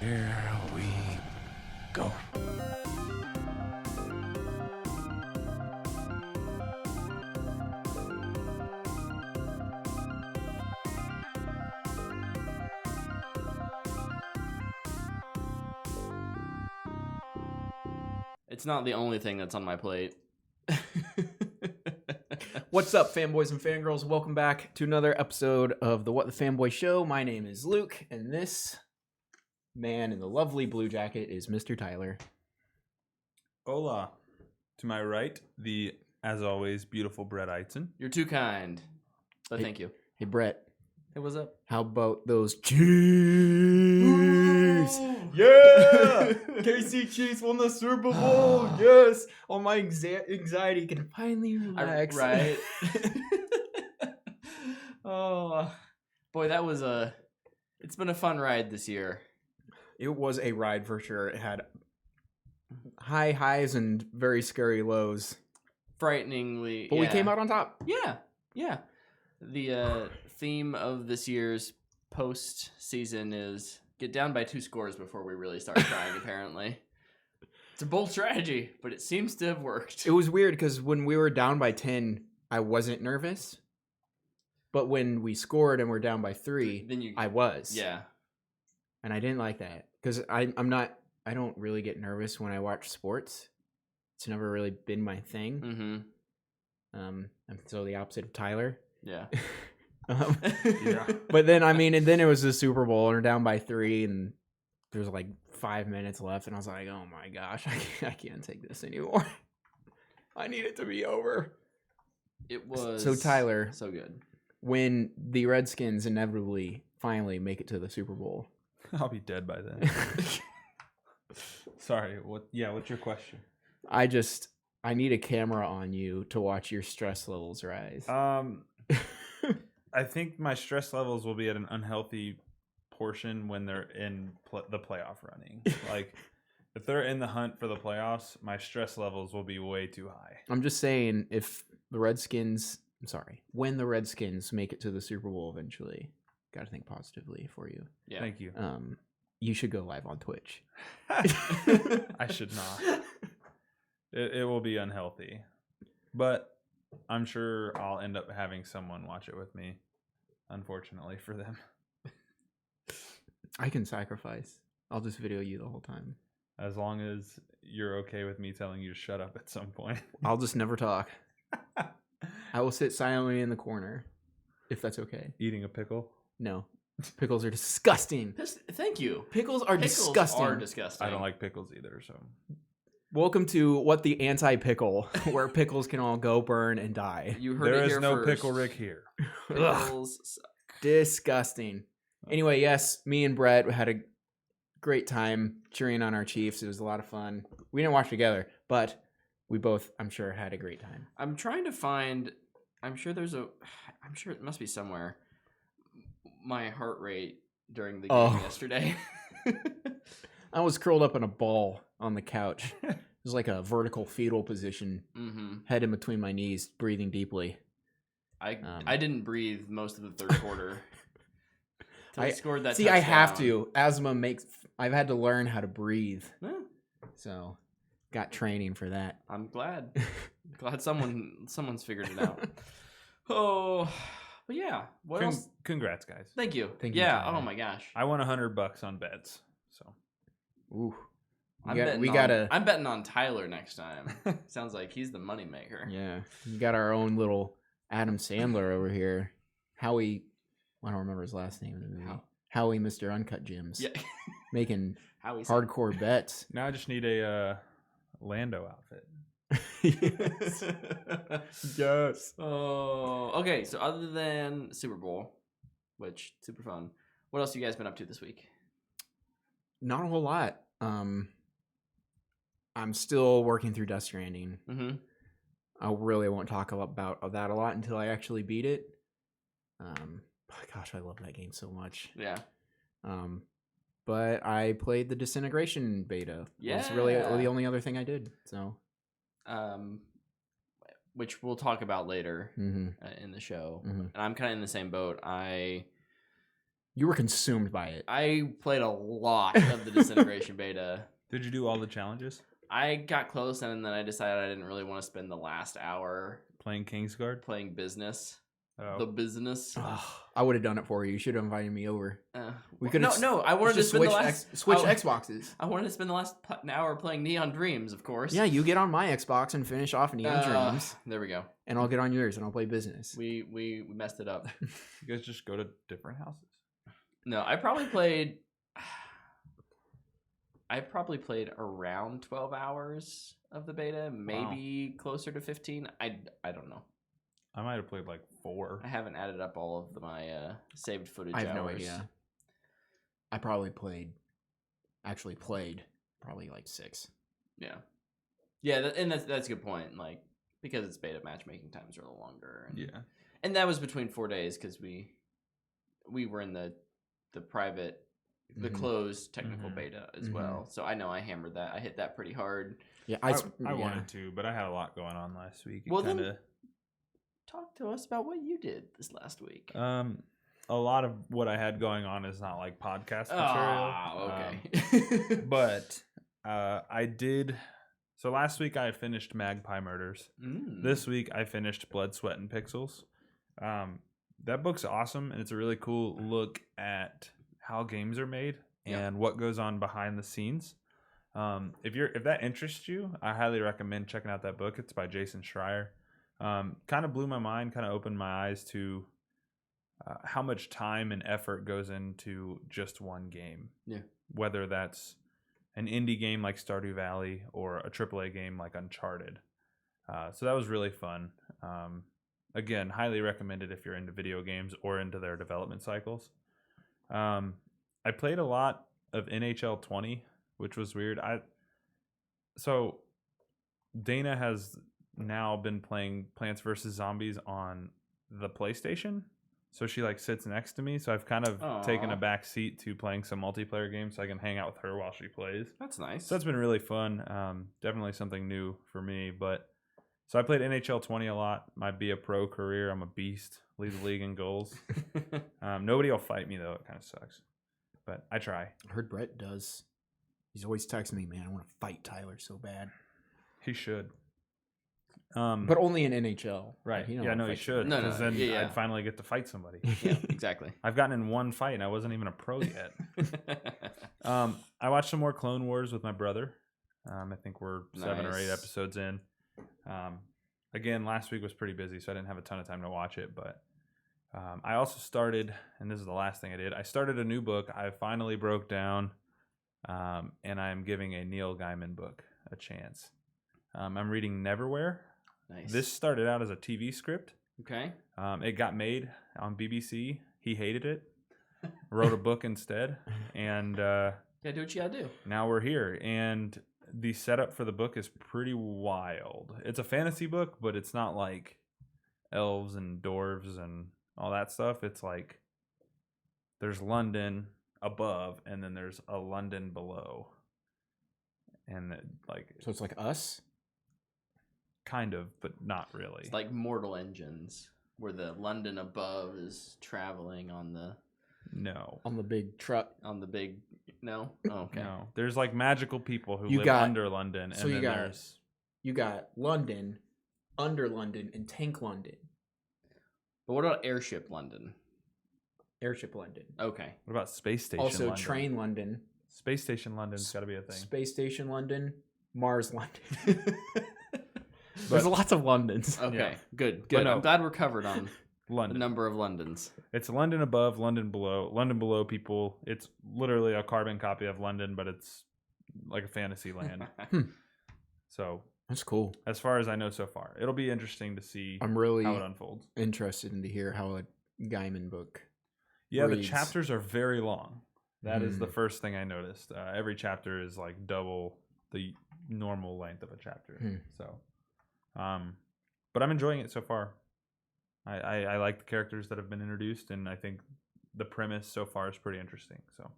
Here we go. It's not the only thing that's on my plate. What's up, fanboys and fangirls? Welcome back to another episode of the What the Fanboy Show. My name is Luke, and this man in the lovely blue jacket is Mr. Tyler. Hola. To my right, the, as always, beautiful Brett Eitzen. You're too kind. But thank you. Hey, Brett, Hey, what's up? how about those Chiefs? Yeah! KC Chiefs won the Super Bowl. Yes! All my anxiety can finally relax. Right. Oh, boy, that was it's been a fun ride this year. It was a ride for sure. It had high highs and very scary lows. Frighteningly. But we came out on top. Yeah. The theme of this year's post-season is get down by 2 scores before we really start trying, apparently. It's a bold strategy, but it seems to have worked. It was weird because when we were down by 10, I wasn't nervous. But when we scored and we're down by 3, I was. Yeah. And I didn't like that because I don't really get nervous when I watch sports. It's never really been my thing. Mm-hmm. I'm so the opposite of Tyler. Yeah. Yeah. But then, and then it was the Super Bowl and we're down by 3 and there's like 5 minutes left. And I was like, oh my gosh, I can't take this anymore. I need it to be over. It was So Tyler, so good. when the Redskins inevitably finally make it to the Super Bowl. I'll be dead by then. Sorry. What's your question? I need a camera on you to watch your stress levels rise. I think my stress levels will be at an unhealthy portion when they're in the playoff running. Like, if they're in the hunt for the playoffs, my stress levels will be way too high. I'm just saying, when the Redskins make it to the Super Bowl eventually, got to think positively for you. Yeah. Thank you. You should go live on Twitch. I should not. It will be unhealthy. But I'm sure I'll end up having someone watch it with me, unfortunately for them. I can sacrifice. I'll just video you the whole time. As long as you're okay with me telling you to shut up at some point. I'll just never talk. I will sit silently in the corner, if that's okay. Eating a pickle? No. Pickles are disgusting. Thank you. Pickles are disgusting. disgusting. I don't like pickles either, so. Welcome to What the Anti-Pickle, where pickles can all go burn and die. You heard There it is here no first. pickle Rick here. Pickles suck. Disgusting. Anyway, yes, me and Brett had a great time cheering on our Chiefs. It was a lot of fun. We didn't watch together, but we both, I'm sure, had a great time. I'm trying to find. I'm sure it must be somewhere. My heart rate during the game yesterday. I was curled up in a ball on the couch. It was like a vertical fetal position, head in between my knees, breathing deeply. I didn't breathe most of the third quarter. I scored that. See, I have to. Asthma I've had to learn how to breathe. Yeah. So, got training for that. I'm glad. Someone's figured it out. Oh, but yeah. What else? Congrats, guys. Thank you. Thank you, Yeah. Tyler. Oh my gosh. I won $100 on bets, so. Ooh. I'm betting on Tyler next time. Sounds like he's the moneymaker. Yeah. You got our own little Adam Sandler over here. Howie, I don't remember his last name in the movie. Howie Mr. Uncut Gems. Yeah. Making Howie's hardcore bets. Now I just need a Lando outfit. Yes. Yes. Oh, okay. So other than Super Bowl, which super fun, what else have you guys been up to this week? Not a whole lot. I'm still working through Death Stranding. Mm-hmm. I really won't talk about that a lot until I actually beat it. Gosh, I love that game so much. Yeah. But I played the Disintegration Beta. Yeah. It's really the only other thing I did. So. Which we'll talk about later Mm-hmm. in the show. Mm-hmm. And I'm kind of in the same boat. I You were consumed by it. I played a lot of the Disintegration Beta. Did you do all the challenges? I got close, and then I decided I didn't really want to spend the last hour Playing Kingsguard? playing business. Oh. The business. I would have done it for you. You should have invited me over. We could No. I wanted to spend the last switch Xboxes. I wanted to spend the last hour playing Neon Dreams, of course. Yeah, you get on my Xbox and finish off Neon Dreams, There we go. and I'll get on yours and I'll play business. We messed it up. You guys just go to different houses? No, I probably played around 12 hours of the beta, maybe closer to 15. I don't know. I might have played like 4. I haven't added up all of my saved footage I have hours. no idea. I probably played probably like 6. Yeah. Yeah, and that's a good point. Like, because it's beta, matchmaking times are a little longer. And, Yeah. And that was between 4 days because we were in the private, the closed technical beta as well. So I know I hammered that. I hit that pretty hard. Yeah, I wanted to, but I had a lot going on last week. Well, then talk to us about what you did this last week. A lot of what I had going on is not like podcast material. Ah, okay. But I did. So last week I finished Magpie Murders. This week I finished Blood, Sweat, and Pixels. That book's awesome, and it's a really cool look at how games are made and what goes on behind the scenes. If that interests you, I highly recommend checking out that book. It's by Jason Schreier. Kind of blew my mind, kind of opened my eyes to how much time and effort goes into just one game. Yeah. Whether that's an indie game like Stardew Valley or a AAA game like Uncharted. So that was really fun. Again, highly recommended if you're into video games or into their development cycles. I played a lot of NHL 20, which was weird. So Dana has now been playing Plants vs. Zombies on the PlayStation. So she like sits next to me. So I've kind of taken a back seat to playing some multiplayer games so I can hang out with her while she plays. That's nice. So that's been really fun. Definitely something new for me. So I played NHL 20 a lot. My Be a Pro career. I'm a beast. Lead the league in goals. Nobody will fight me though. It kind of sucks. But I try. I heard Brett does. He's always texting me, man, I want to fight Tyler so bad. He should. But only in NHL. Right. He he should. No, Because then I'd finally get to fight somebody. Yeah, exactly. I've gotten in one fight and I wasn't even a pro yet. I watched some more Clone Wars with my brother. I think we're 7 or 8 episodes in. Again, last week was pretty busy, so I didn't have a ton of time to watch it. But I also started, and this is the last thing I did, I started a new book. I finally broke down, and I am giving a Neil Gaiman book a chance. I'm reading Neverwhere. Nice. This started out as a TV script. Okay. It got made on BBC. He hated it. Wrote a book instead. And do what you gotta do. Now we're here. And the setup for the book is pretty wild. It's a fantasy book, but it's not like elves and dwarves and all that stuff. It's like there's London above, and then there's a London below. And So it's like Us? Kind of, but not really. It's like Mortal Engines, where the London above is traveling on the big truck. On the big no. Oh, okay. No, there's like magical people who live under London, so and you got London, under London, and Tank London. But what about Airship London? Airship London. Okay. What about Space Station? Also, London? Train London. Space Station London's got to be a thing. Space Station London, Mars London. There's lots of Londons. Okay, Yeah. Good. No. I'm glad we're covered on London. the number of Londons. It's London above, London below. London below people. It's literally a carbon copy of London, but it's like a fantasy land. So that's cool. As far as I know so far, it'll be interesting to see. I'm really how it unfolds. Interested in to hear how a Gaiman book. Yeah, reads. The chapters are very long. That is the first thing I noticed. Every chapter is like double the normal length of a chapter. So, but I'm enjoying it so far. I like the characters that have been introduced, and I think the premise so far is pretty interesting. So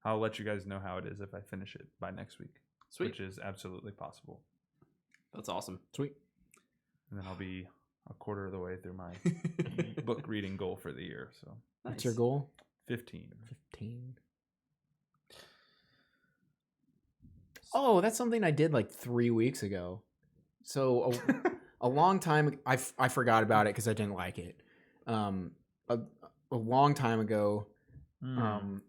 I'll let you guys know how it is if I finish it by next week. Sweet. Which is absolutely possible. That's awesome. Sweet. And then I'll be a quarter of the way through my book reading goal for the year. So What's your goal? 15. 15. Oh, that's something I did like 3 weeks ago. So a long time, I forgot about it because I didn't like it. A long time ago,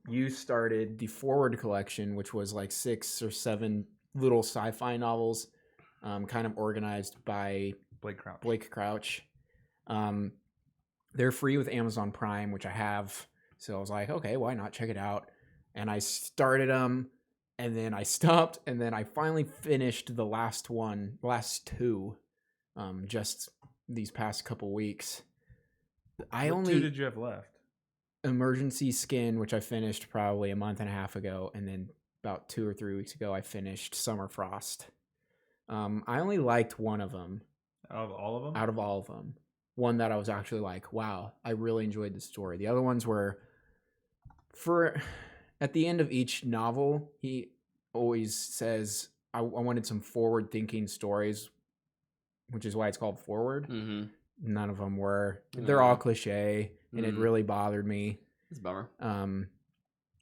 you started the Forward collection, which was like 6 or 7 little sci-fi novels, kind of organized by Blake Crouch. They're free with Amazon Prime, which I have. So I was like, okay, why not? Check it out. And I started them, and then I stopped, and then I finally finished the last two, just these past couple weeks. What 2 did you have left? Emergency Skin, which I finished probably a month and a half ago, and then about 2 or 3 weeks ago, I finished Summer Frost. I only liked one of them. Out of all of them? Out of all of them. One that I was actually like, wow, I really enjoyed the story. The other ones were, at the end of each novel, he always says, I wanted some forward-thinking stories, which is why it's called Forward. Mm-hmm. None of them were. They're all cliche, and it really bothered me. It's a bummer.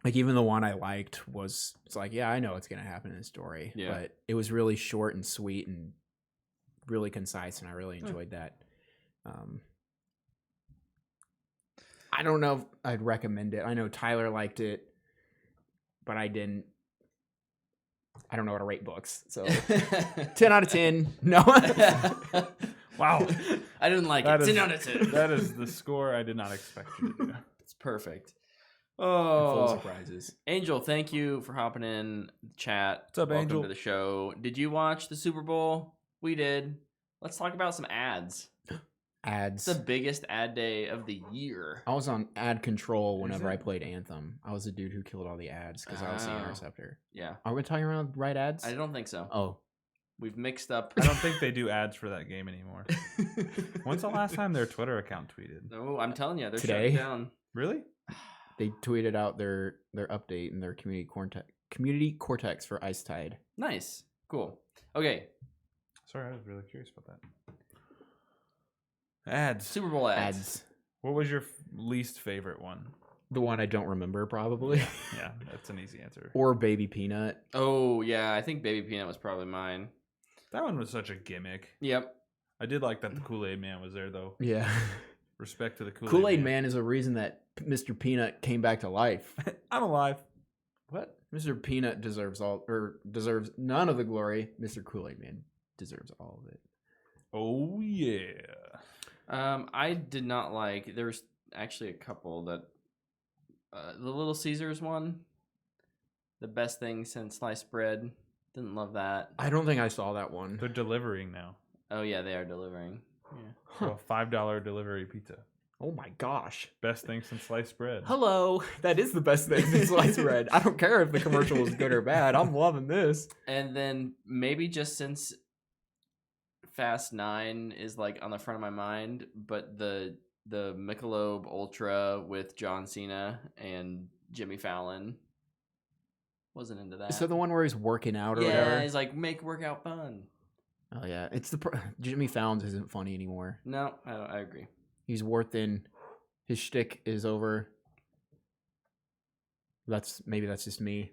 Like even the one I liked it's like, yeah, I know what's going to happen in the story. Yeah. But it was really short and sweet and really concise, and I really enjoyed that. I don't know if I'd recommend it. I know Tyler liked it, but I didn't. I don't know how to rate books. So 10 out of 10. No. Wow. I didn't like it. 10 out of 10. That is the score I did not expect you to do. It's perfect. Full Oh, surprises. Angel, thank you for hopping in the chat. What's up, Welcome Angel? to the show. Did you watch the Super Bowl? We did. Let's talk about some ads. Ads. It's the biggest ad day of the year. I was on ad control Is whenever it? I played Anthem. I was the dude who killed all the ads because I was the Oh. interceptor. Yeah. Are we talking around the right ads? I don't think so. Oh, We've mixed up. I don't think they do ads for that game anymore. When's the last time their Twitter account tweeted? No, I'm telling you, they're Today? shutting down. Really? they tweeted out their update and their community cortex for Ice Tide. Nice. Cool. Okay. Sorry, I was really curious about that. Ads. Super Bowl ads. Ads. What was your least favorite one? The one I don't remember, probably. Yeah, that's an easy answer. Or Baby Peanut. Oh, yeah. I think Baby Peanut was probably mine. That one was such a gimmick. Yep. I did like that the Kool-Aid Man was there, though. Yeah. Respect to the Kool-Aid, Kool-Aid Man is a reason that Mr. Peanut came back to life. I'm alive. What? Mr. Peanut deserves none of the glory. Mr. Kool-Aid Man deserves all of it. Oh, yeah. I did not like. There was actually a couple that the Little Caesars one, the best thing since sliced bread. Didn't love that. I don't think I saw that one. They're delivering now. Oh yeah, they are delivering. Yeah. So a $5 delivery pizza. Oh my gosh. Best thing since sliced bread. Hello. That is the best thing since sliced bread. I don't care if the commercial was good or bad. I'm loving this. And then maybe just since Fast 9 is like on the front of my mind, but the Michelob Ultra with John Cena and Jimmy Fallon, wasn't into that. Is that the one where he's working out or yeah, whatever? he's like make workout fun. Oh yeah, it's Jimmy Fallon's isn't funny anymore. No, I agree. He's wore thin. His shtick is over. Maybe that's just me.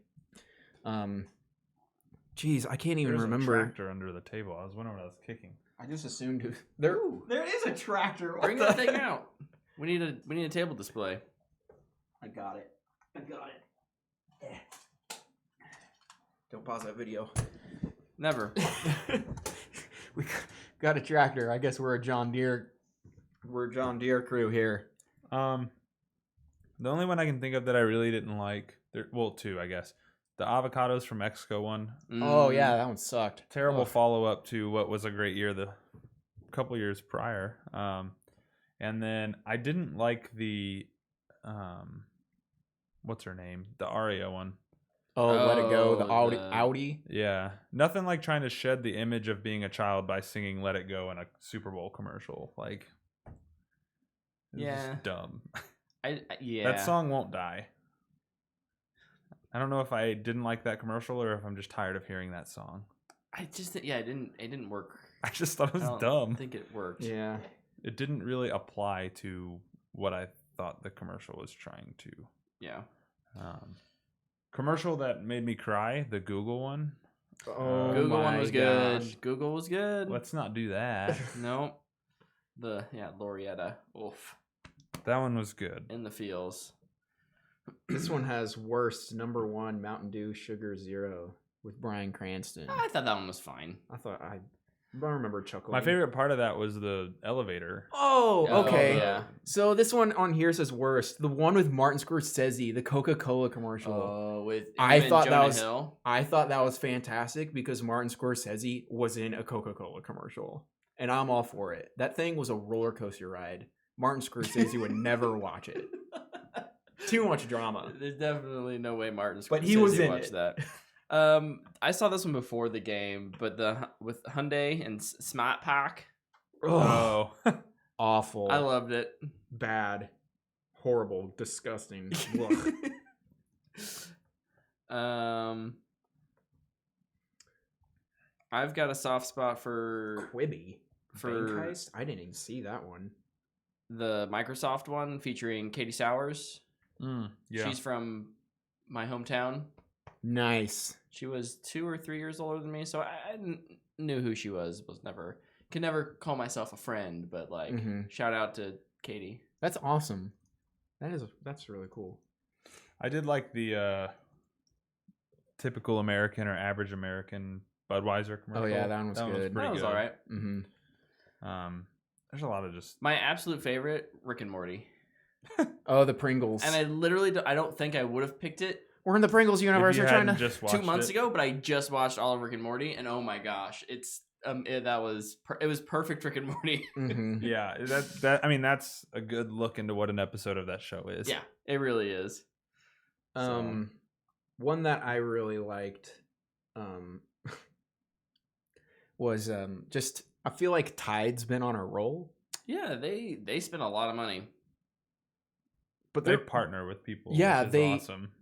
Geez, I can't even There's remember. a tractor under the table. I was wondering what I was kicking. I just assumed there is a tractor. Bring that thing out. We need a table display. I got it. Yeah. Don't pause that video. Never. We got a tractor. I guess we're a John Deere crew here. The only one I can think of that I really didn't like, two, I guess. The avocados from Mexico one. Oh yeah, that one sucked. Terrible Ugh. follow-up to what was a great year the couple years prior. And then I didn't like the what's her name? The Aria one. Oh, Let It Go. The Oh, Audi. Yeah. Nothing like trying to shed the image of being a child by singing Let It Go in a Super Bowl commercial. Like, it's Yeah. just dumb. Yeah. That song won't die. I don't know if I didn't like that commercial or if I'm just tired of hearing that song. I just it didn't work. I just thought it I was don't dumb. think it worked. Yeah. It didn't really apply to what I thought the commercial was trying to Yeah. Commercial that made me cry, the Google one. Oh, Google one my was good. gosh. Google was good. Let's not do that. Nope. Lorietta. Oof. That one was good. In the feels. This one has worst #1 Mountain Dew Sugar Zero with Bryan Cranston. I thought that one was fine. I remember chuckling. My favorite part of that was the elevator. Oh, okay. yeah. So this one on here says worst. The one with Martin Scorsese, the Coca-Cola commercial. Oh, with I him and thought Jonah that was Hill. I thought that was fantastic because Martin Scorsese was in a Coca-Cola commercial, and I'm all for it. That thing was a roller coaster ride. Martin Scorsese would never watch it. Too much drama. There's definitely no way Martin Scorsese But he was in watched it. that. I saw this one before the game, but with Hyundai and Smart Pack, Oh. Awful. I loved it. Bad. Horrible. Disgusting. Ugh. I've got a soft spot for Quibi. For- Bank Heist? I didn't even see that one. the Microsoft one featuring Katie Sowers. Yeah. She's from my hometown. Nice. She was 2 or 3 years older than me, so I knew who she was. Could never call myself a friend, but like shout out to Katie. That's awesome. That's really cool. I did like the typical American or average American Budweiser commercial. Oh yeah, that one was good. pretty That was good. all right. There's a lot of just My absolute favorite, Rick and Morty. Oh, the Pringles. And I don't think I would have picked it We're in the Pringles universe. if you We're trying hadn't to. just 2 watched months it. ago, but I just watched all of Rick and Morty, and oh my gosh, it was perfect Rick and Morty. Mhm. Yeah, that's a good look into what an episode of that show is. Yeah, it really is. One that I really liked, was just I feel like Tide's been on a roll, Yeah, they spend a lot of money. but They partner with people. Yeah, which is awesome.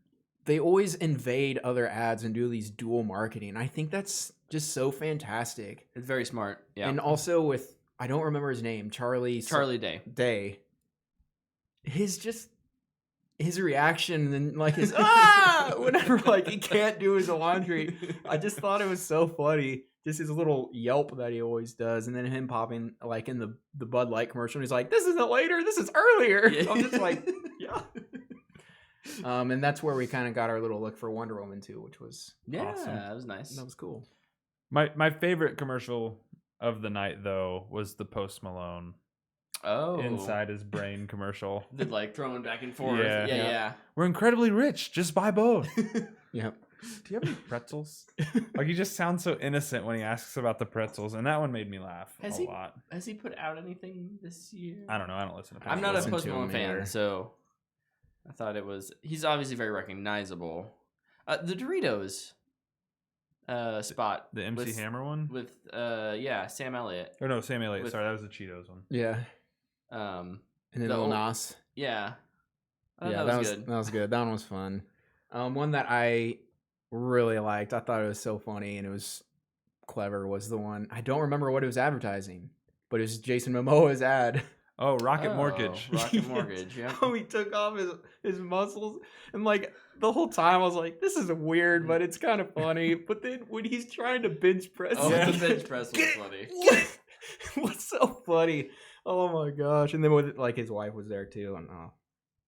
they always invade other ads and do these dual marketing. I think that's just so fantastic. It's very smart. Yeah, And also with I don't remember his name, Charlie Day. Day. His reaction and like his whenever like he can't do his laundry. I just thought it was so funny. Just his little yelp that he always does, and then him popping like in the Bud Light commercial. And he's like, "This isn't later. This is earlier." Yeah. I'm just like, yeah. And that's where we kind of got our little look for Wonder Woman too, which was awesome. That was nice. That was cool. My favorite commercial of the night though was the Post Malone inside his brain commercial. The like throwing back and forth. Yeah. Yeah. We're incredibly rich. Just buy both. Yep. Do you have any pretzels? Like he just sounds so innocent when he asks about the pretzels, and that one made me laugh Has a he- lot. Has he put out anything this year? I don't know. I don't listen to. I'm Post not a listen Malone. Post to Malone him fan, either. so I thought he's obviously very recognizable. The Doritos spot. The MC with- Hammer one. with Sam Elliott. Or no, Sam Elliott. with- Sorry, that was the Cheetos one. Yeah. Um And then The Lil old- Nas. yeah. Yeah, that was good. That was good. That one was fun. One that I really liked, I thought it was so funny and it was clever, was the one, I don't remember what it was advertising, but it was Jason Momoa's ad. Oh, Rocket Mortgage. Rocket Mortgage, yeah. How he took off his muscles, and like the whole time I was like, this is weird, but it's kind of funny. But then when he's trying to bench press, Oh, Yeah. the bench press was funny. what's so funny? Oh my gosh! And then with like his wife was there too, and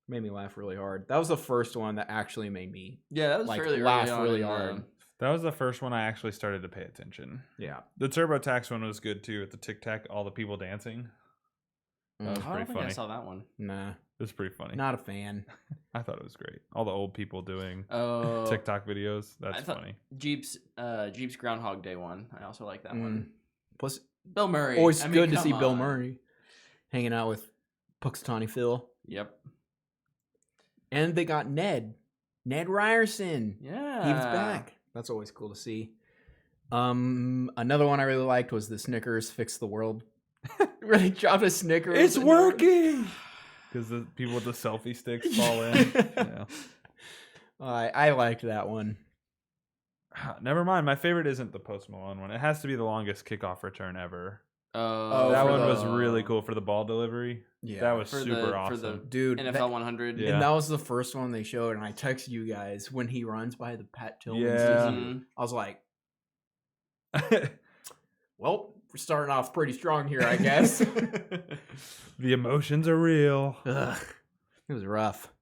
made me laugh really hard. That was the first one that actually made me Yeah, that was like fairly laugh early on really in the- hard. That was the first one I actually started to pay attention. Yeah. The TurboTax one was good too. At the Tic Tac, all the people dancing. That was I don't pretty think I funny. saw that one. Nah, It was pretty funny. not a fan. I thought it was great. All the old people doing Oh, TikTok videos. I That's thought- funny. Jeep's Groundhog Day one. I also like that Mm. one. Plus, Bill Murray. always I mean, good to see come Bill on. Murray hanging out with Puxatawny Phil, Yep. and they got Ned Ryerson. Yeah. He's back. That's always cool to see. Another one I really liked was the Snickers Fix the World. Really dropped a Snickers. It's and- working. Because the people with the selfie sticks fall in. Yeah. I liked that one. Never mind. My favorite isn't the Post Malone one. It has to be the longest kickoff return ever. That for one the- was really cool for the ball delivery. Yeah, That was for super the awesome. dude. NFL 100. Yeah. And that was the first one they showed, and I texted you guys when he runs by the Pat Tillman Yeah. statue. Mhm. I was like, well, we're starting off pretty strong here, I guess. The emotions are real. Ugh, it was rough.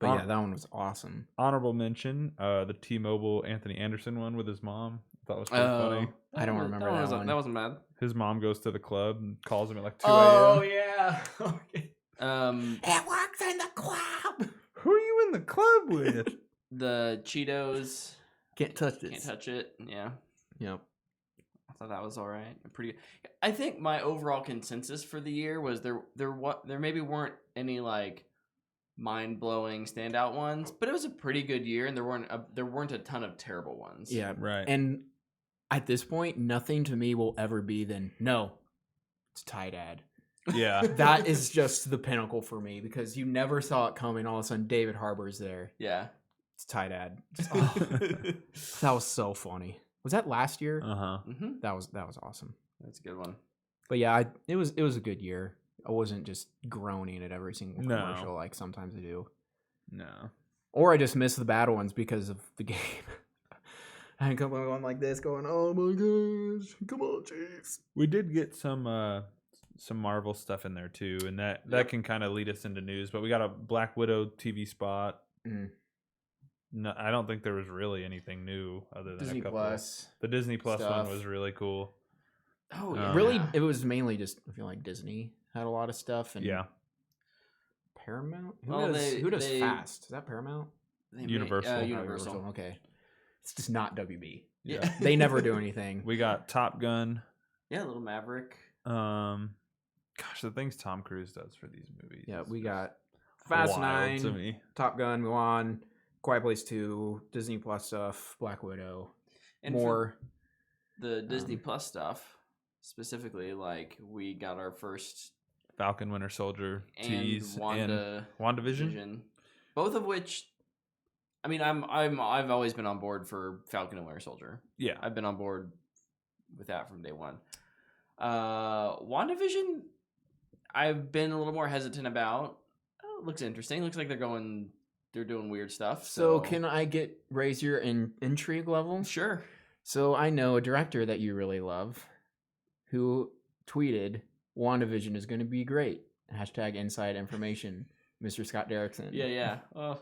But Hon- yeah, that one was awesome. Honorable mention, the T-Mobile Anthony Anderson one with his mom. I thought was pretty funny. I don't remember that one. That wasn't bad. His mom goes to the club and calls him at like 2 Oh a.m. yeah. Okay. It works in the club. Who are you in the club with? The Cheetos. Can't touch this. Can't touch it. Yeah. Yep. I thought that was all right. Pretty. I think my overall consensus for the year was there maybe weren't any like mind blowing standout ones, but it was a pretty good year, and there weren't a ton of terrible ones. Yeah. Right. And at this point, nothing to me will ever be than no. It's Tide. Yeah. That is just the pinnacle for me because you never saw it coming. All of a sudden, David Harbour's there. Yeah. It's Tide. Oh, that was so funny. Was that last year? Uh-huh. Mm-hmm. That was awesome. That's a good one. But yeah, it was a good year. I wasn't just groaning at every single No. commercial like sometimes I do. No. Or I just miss the bad ones because of the game. I come on like this going, oh my gosh, come on, Chiefs. We did get some Marvel stuff in there too, and that Yep. can kind of lead us into news. But we got a Black Widow TV spot. Mm. No, I don't think there was really anything new other than Disney a couple. Plus. The Disney Plus stuff. one was really cool. Oh yeah. Really, it was mainly just, I feel like Disney had a lot of stuff. And Yeah. Paramount? Well, Who does they- Fast? Is that Paramount? They Universal. Oh, Oh, Universal. Okay. It's just not WB. Yeah. They never do anything. We got Top Gun. Yeah, Little Maverick. Gosh, the things Tom Cruise does for these movies. Yeah, is we just got Fast wild to 9, me. Top Gun, Mulan, Quiet Place 2, Disney Plus stuff, Black Widow, And more. for the Disney Um, Plus stuff, specifically, like we got our first Falcon Winter Soldier and tease and WandaVision. Vision, both of which, I mean, I've always been on board for Falcon and Winter Soldier. Yeah. I've been on board with that from day one. WandaVision, I've been a little more hesitant about. Oh, it looks interesting. Looks like they're doing weird stuff. So can I raise your intrigue level? Sure. So I know a director that you really love who tweeted, WandaVision is going to be great. Hashtag inside information, Mr. Scott Derrickson. Yeah. Oh,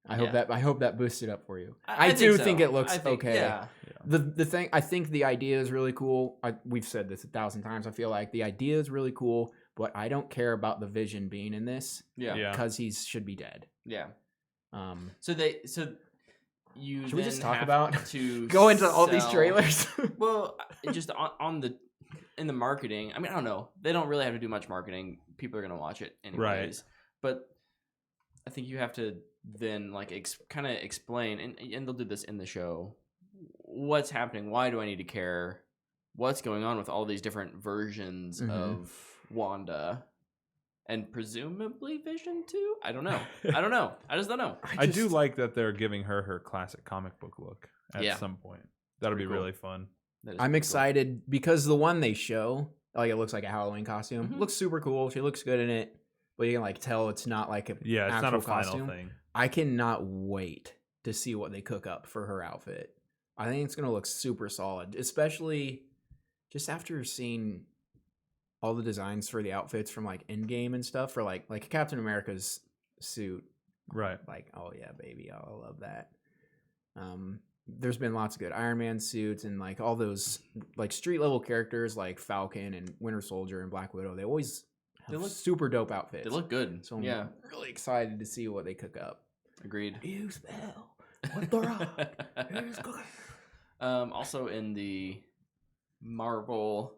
I hope that boosted up for you. I I do so. think it looks I think- okay. Yeah. The thing, I think the idea is really cool. We've said this 1,000 times. I feel like the idea is really cool, but I don't care about the Vision being in this Yeah. Yeah. because he should be dead. Yeah. Um, So you Should we just then talk have about to go into all these sell- trailers? Well, just in the marketing. I mean, I don't know. They don't really have to do much marketing. People are gonna watch it anyways. Right. But I think you have to then like kind of explain, and they'll do this in the show. What's happening? Why do I need to care? What's going on with all these different versions Mhm. of Wanda? And presumably Vision too? I don't know. I just don't know. I do like that they're giving her classic comic book look at Yeah. some point. That'll be Pretty cool. really fun. That is I'm pretty excited because the one they show, like it looks like a Halloween costume. Mhm. Looks super cool. She looks good in it, but you can like tell it's not like a Yeah, it's not actual a final costume. thing. I cannot wait to see what they cook up for her outfit. I think it's gonna look super solid, especially just after seeing all the designs for the outfits from like Endgame and stuff for like Captain America's suit. Right. Like, oh yeah, baby, I love that. There's been lots of good Iron Man suits and like all those like street level characters like Falcon and Winter Soldier and Black Widow. They always have look- super dope outfits. They look good. So I'm yeah, really excited to see what they cook up. agreed. You smell what the rock is cooking. Also in the Marvel,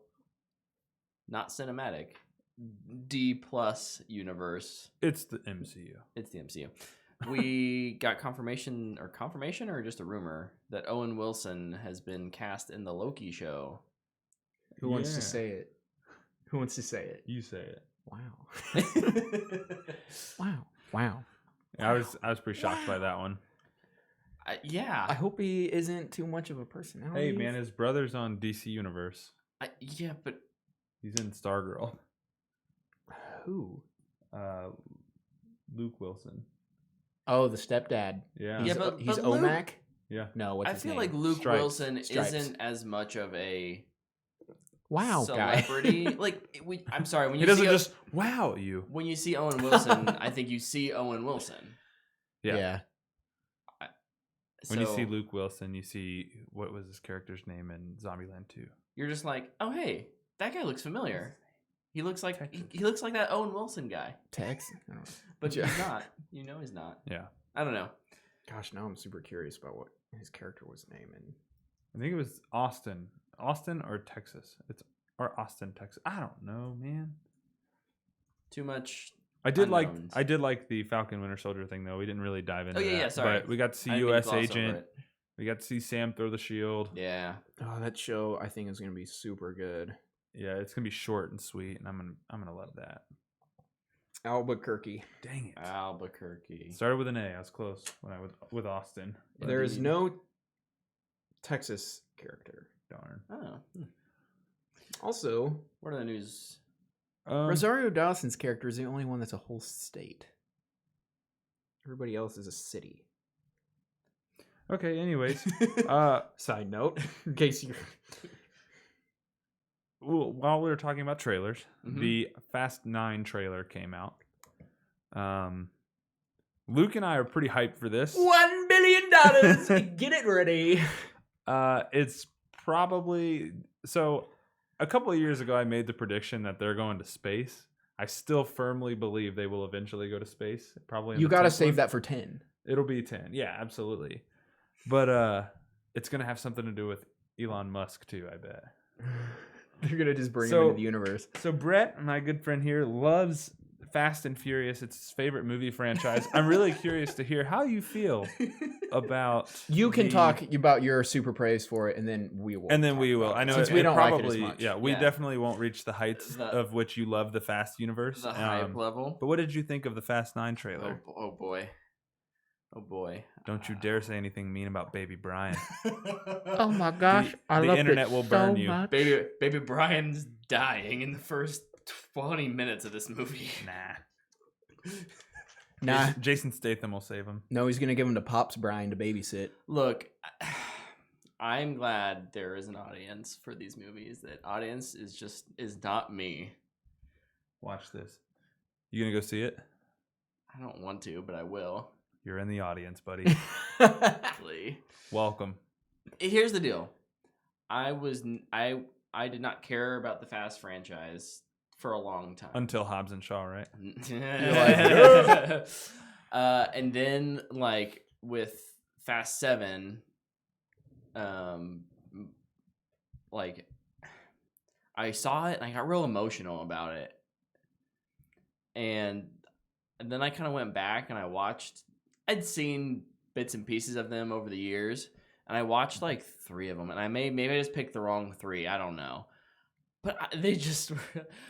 not cinematic, D plus universe, It's the MCU. it's the MCU. We got confirmation or just a rumor that Owen Wilson has been cast in the Loki show. Who wants to Yeah. say it? Who wants to say it? You say it. Wow. Wow. I was pretty shocked by that one. Yeah. I hope he isn't too much of a personality. Hey, man, his brother's on DC Universe. Yeah, but He's in Stargirl. Who? Luke Wilson. Oh, the stepdad. Yeah. He's, Yeah, but he's Luke- OMAC? Yeah. No, what's I his feel name? like Luke Stripes. Wilson Stripes. isn't as much of a Wow, guy. celebrity. Like I'm sorry, when He you doesn't see just wow you. when you see Owen Wilson, I think you see Owen Wilson. Yeah. When you So see Luke Wilson, you see what was his character's name in Zombieland 2. you're just like, oh hey, that guy looks familiar. He looks like Texas. he looks like that Owen Wilson guy, Tex? I don't know. but Yeah. he's not. You know he's not. Yeah. I don't know. Gosh, now I'm super curious about what his character was named. I think it was Austin. Austin or Texas? Or Austin, Texas. I don't know, man. Too much. I did Unknowns. like the Falcon Winter Soldier thing though. We didn't really dive into Oh, yeah, that. yeah, sorry. But we got to see I didn't mean to US gloss over Agent. it. We got to see Sam throw the shield. Yeah. Oh, that show I think is gonna be super good. Yeah, it's gonna be short and sweet, and I'm gonna love that. Albuquerque. Dang it! Albuquerque. Started with an A. I was close when I was with Austin. But There is Indeed. no Texas character. darn. Oh. Also, What are the news? Rosario Dawson's character is the only one that's a whole state. Everybody else is a city. Okay. Anyways, Side note, in case you're while we were talking about trailers, Mhm. the Fast 9 trailer came out. Luke and I are pretty hyped for this. $1 billion. Get it ready. It's probably so. A couple of years ago, I made the prediction that they're going to space. I still firmly believe they will eventually go to space. Probably. In You the got to 10th save one. that for 10. It'll be 10. Yeah, absolutely. But it's gonna have something to do with Elon Musk too. I bet. They're gonna just bring him So- into the universe. So Brett, my good friend here, loves Fast and Furious. It's his favorite movie franchise. I'm really curious to hear how you feel about. You can the- talk about your super praise for it, and then we will. And then talk we will. about it, I know since it, we it don't probably, like it as much. Yeah, we Yeah. definitely won't reach the heights The- of which you love the Fast universe. The hype level. But what did you think of the Fast 9 trailer? Oh boy. Oh boy. Don't you dare say anything mean about Baby Brian. Oh my gosh, I the love internet will burn you. much. Baby Brian's dying in the first 20 minutes of this movie. Nah. Nah, Jason Statham will save him. no, he's gonna give him to Pops Brian to babysit. Look, I'm glad there is an audience for these movies. That audience is not me. Watch this. You gonna go see it? I don't want to, but I will. You're in the audience, buddy. Actually. Welcome. Here's the deal. I did not care about the Fast franchise for a long time. Until Hobbs and Shaw, right? And then like with Fast 7, like I saw it and I got real emotional about it. And then I kind of went back and I'd seen bits and pieces of them over the years, and I watched like 3 of them, and maybe I just picked the wrong 3. I don't know. But they just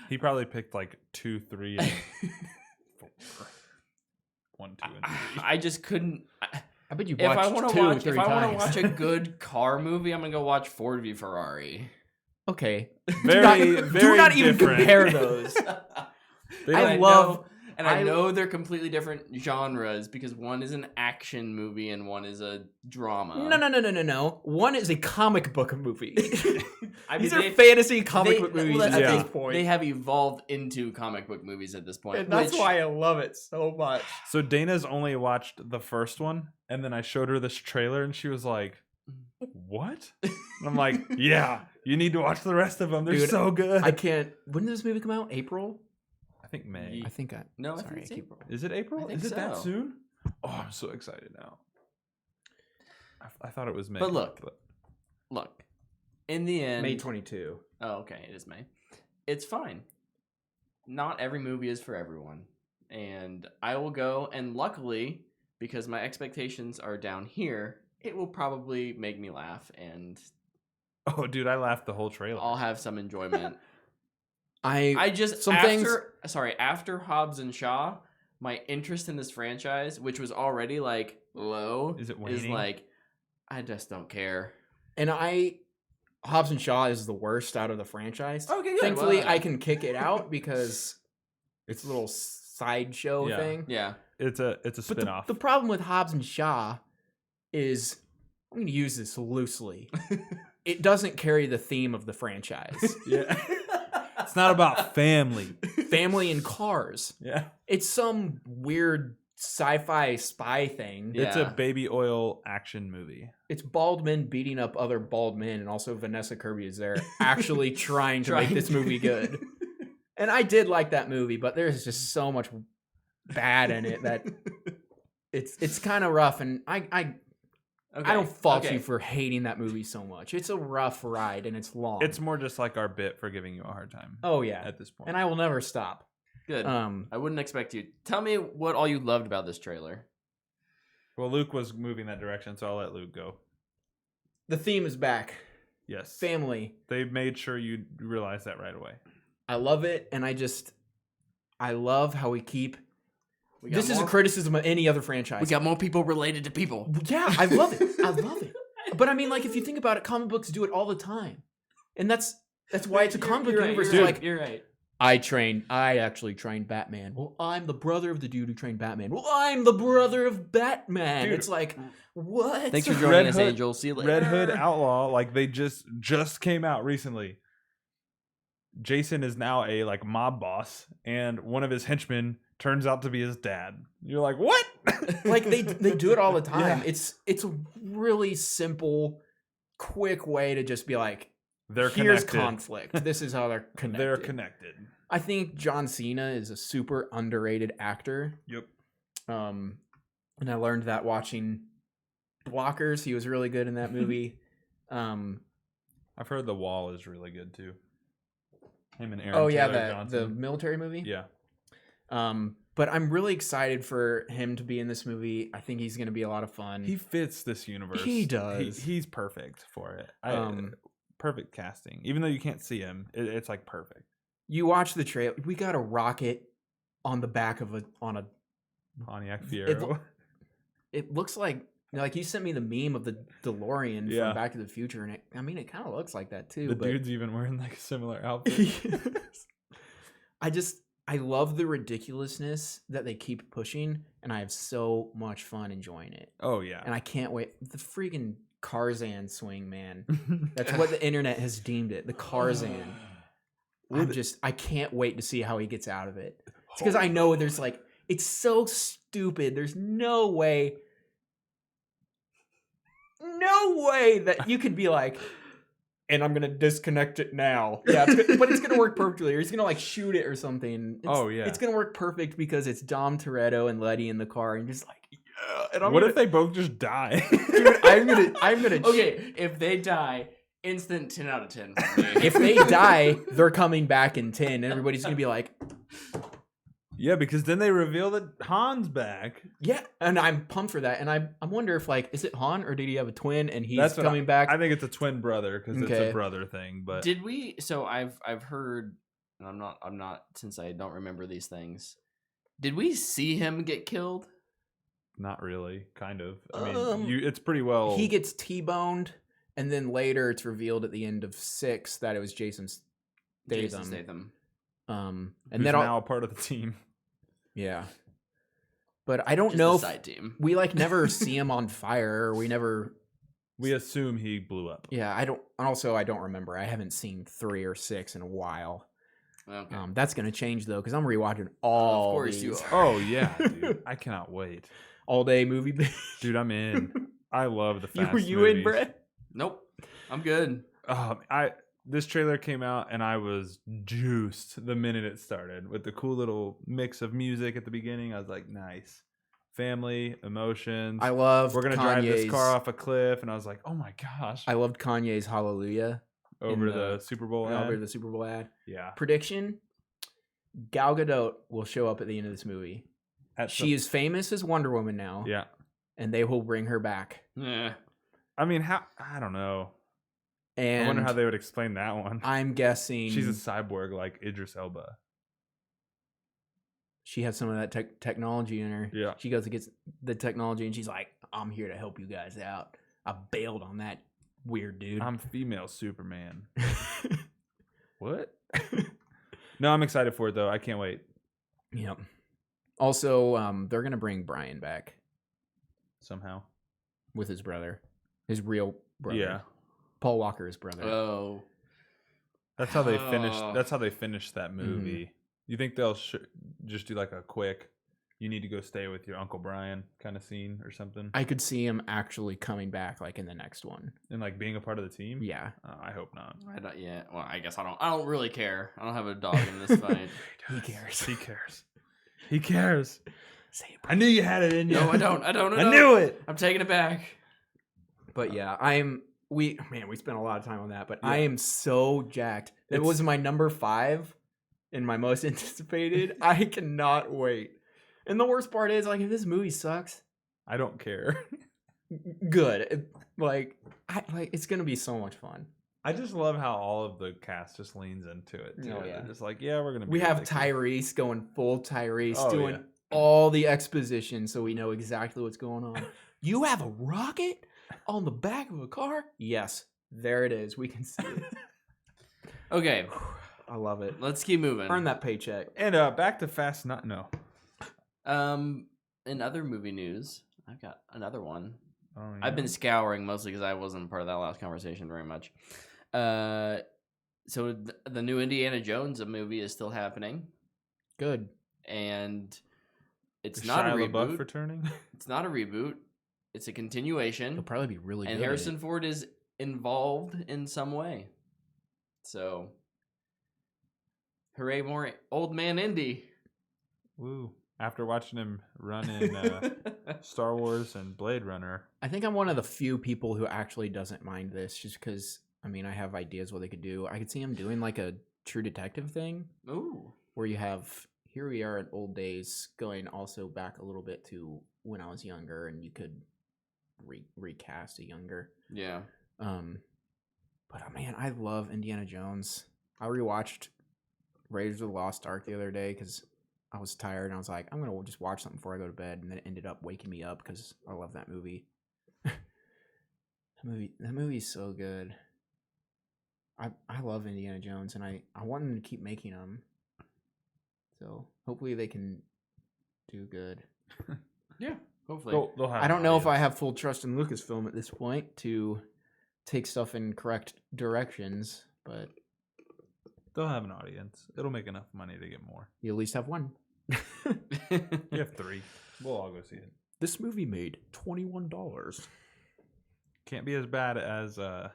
He probably picked like 2, 3, and 4. 1, 2, and 3. I just couldn't. I bet you If I watched want to 2 or watch, 3 if I want times. to watch a good car movie, I'm gonna go watch Ford v Ferrari. Okay, Very, very do not even different. compare those. They I I know they're completely different genres because one is an action movie and one is a drama. No. One is a comic book movie. I mean, These are fantasy comic book movies well, at Yeah. this point. They have evolved into comic book movies at this point. and that's which- why I love it so much. So Dana's only watched the first one, and then I showed her this trailer, and she was like, "What?" And I'm like, "Yeah, you need to watch the rest of them. They're Dude, so good." I can't. When did this movie come out? April? I think May. I think I. No, I sorry, think it's keep- April. Is it April? I think Is it that so. soon? Oh, I'm so excited now. I thought it was May. But look. Look, in the end, May 22. Oh, okay, it is May. It's fine. Not every movie is for everyone, and I will go. And luckily, because my expectations are down here, it will probably make me laugh, and oh, dude, I laughed the whole trailer. I'll have some enjoyment. I I just Some things- after Hobbs and Shaw, my interest in this franchise, which was already like low, Is it waning? like I just don't care. And Hobbs and Shaw is the worst out of the franchise. Okay, good. Thankfully, Well, I can kick it out because it's a little sideshow Yeah. thing. Yeah. It's a But spin-off. the problem with Hobbs and Shaw is, I'm going to use this loosely. It doesn't carry the theme of the franchise. Yeah. It's not about family. Family and cars. Yeah. It's some weird sci-fi spy thing. Yeah. It's a baby oil action movie. It's bald men beating up other bald men, and also Vanessa Kirby is there actually trying to make this movie good. And I did like that movie, but there's just so much bad in it that it's kind of rough. And I don't fault you for hating that movie so much. It's a rough ride and it's long. It's more just like our bit for giving you a hard time. Oh yeah, At this point. and I will never stop. Good. I wouldn't expect you. Tell me what all you loved about this trailer. Well, Luke was moving that direction, so I'll let Luke go. The theme is back. Yes. Family. They made sure you realize that right away. I love it, and I love how we keep. We got This is a more- criticism of any other franchise. We got more people related to people. Yeah, I love it. I love it. But I mean, like, if you think about it, comic books do it all the time, and that's why it's a comic book You're right, universe. You're It's right, like, you're right. I actually trained Batman. Well, I'm the brother of the dude who trained Batman. Well, I'm the brother of Batman. Dude. It's like, what? Thanks for Red joining us, Hood- Angel. See you later. Red Hood Outlaw, like they just came out recently. Jason is now a like mob boss, and one of his henchmen turns out to be his dad. You're like, what? Like they do it all the time. Yeah. It's a really simple, quick way to just be like, They're here's connected. conflict. This is how they're connected. They're connected. I think John Cena is a super underrated actor. Yep. And I learned that watching Blockers. He was really good in that movie. I've heard The Wall is really good too. Him and Aaron. Oh yeah, Taylor the Johnson. military movie. Yeah. But I'm really excited for him to be in this movie. I think he's going to be a lot of fun. He fits this universe. He does. He's perfect for it. Perfect casting. Even though you can't see him, it's like perfect. You watch the trailer. We got a rocket on the back of a Pontiac Fiero. It looks like you sent me the meme of the DeLorean Yeah. from Back to the Future, and it kind of looks like that too. The but dude's even wearing like a similar outfit. I love the ridiculousness that they keep pushing, and I have so much fun enjoying it. Oh yeah. And I can't wait. The freaking Tarzan swing, man. That's what the internet has deemed it. The Tarzan. I can't wait to see how he gets out of it. It's because I know there's like, it's so stupid. There's no way that you could be like, and I'm gonna disconnect it now. Yeah, but it's gonna work perfectly. Or he's gonna like shoot it or something. It's gonna work perfect because it's Dom Toretto and Letty in the car, and just like, yeah. And what if they both just die? dude, I'm gonna. Okay, if they die, instant 10 out of 10 for me. If they die, they're coming back in 10, and everybody's gonna be like, Yeah, because then they reveal that Han's back. yeah, and I'm pumped for that. And I wonder if like, is it Han or did he have a twin and he's That's what coming back? I think it's a twin brother because it's Okay. a brother thing. But Did we? So I've heard, and I'm not since I don't remember these things. Did we see him get killed? not really. Kind of. I mean, it's pretty well. He gets T-boned, and then later it's revealed at the end of 6 that it was Jason Statham. And who's then now a part of the team. yeah. But I don't Just know the if side team. we like never see him on fire. Or we never. We assume he blew up. Yeah, I don't. Also, I don't remember. I haven't seen 3 or 6 in a while. Okay. That's gonna change though, because I'm rewatching all. Of course these. you are. Oh yeah, dude. I cannot wait. All day movie. Dude, I'm in. I love the fast Were you movies. in, Brett? Nope. I'm good. This trailer came out and I was juiced the minute it started with the cool little mix of music at the beginning. I was like, nice. Family, emotions. I love. We're gonna drive this car off a cliff, and I was like, oh my gosh. I loved Kanye's Hallelujah Over in the Super Bowl ad. over the Super Bowl ad. Yeah. Prediction: Gal Gadot will show up at the end of this movie. She is famous as Wonder Woman now. Yeah. And they will bring her back. Yeah. I mean, I don't know. And I wonder how they would explain that one. I'm guessing She's a cyborg like Idris Elba. she has some of that technology in her. Yeah. She goes to get the technology, and she's like, "I'm here to help you guys out. I bailed on that weird dude." I'm female Superman. What? No, I'm excited for it though. I can't wait. Yep. Also, they're gonna bring Brian back Somehow. with his brother, his real brother. Yeah. Paul Walker's brother. Oh. That's how they finished. Oh. That's how they finished that movie. You think they'll just do like a quick, you need to go stay with your Uncle Brian kind of scene or something, I could see him actually coming back, like in the next one. and like being a part of the team? Yeah. I hope not. I don't, yeah. Well, I guess I don't really care. I don't have a dog in this fight. He cares. He cares. He cares. Say it, I knew you had it in you. No, I don't. I don't. I knew it. I'm taking it back. But yeah, we spent a lot of time on that, but I Yeah. am so jacked. It It's- was my number 5 and my most anticipated. I cannot wait. And the worst part is, like, if this movie sucks, I don't care. good. It's gonna be so much fun. I just love how all of the cast just leans into it too. Oh, They're yeah. just like, yeah, we're gonna. We be have like this. Tyrese going full Tyrese, Oh, doing yeah. all the exposition so we know exactly what's going on. You have a rocket on the back of a car? Yes, there it is. We can see it. Okay, I love it. let's keep moving. Earn that paycheck. And back to Fast Not No. In other movie news, I've got another one. Oh, I've been yeah. scouring mostly because I wasn't part of that last conversation very much. So the new Indiana Jones movie is still happening, Good. and it's Is not a Shia LaBeouf reboot. returning. It's not a reboot. It's a continuation. He'll probably be really And good. Harrison Ford is involved in some way. So, hooray, more old man Indy. Woo! After watching him run in Star Wars and Blade Runner. I think I'm one of the few people who actually doesn't mind this, just because I have ideas what they could do. I could see him doing like a True Detective thing, Ooh. where you have here we are in old days, going also back a little bit to when I was younger, and you could recast a younger. Yeah. But man, I love Indiana Jones. I rewatched Raiders of the Lost Ark the other day because I was tired and I was like, I'm gonna just watch something before I go to bed, and then it ended up waking me up because I love that movie. That movie's so good. I love Indiana Jones, and I want them to keep making them. So hopefully they can do good. Yeah. Hopefully. They'll have I don't an know if I audience. have full trust in Lucasfilm at this point to take stuff in correct directions, but They'll have an audience. It'll make enough money to get more. you at least have one. You have 3. We'll all go see it. This movie made $21. Can't be as bad as the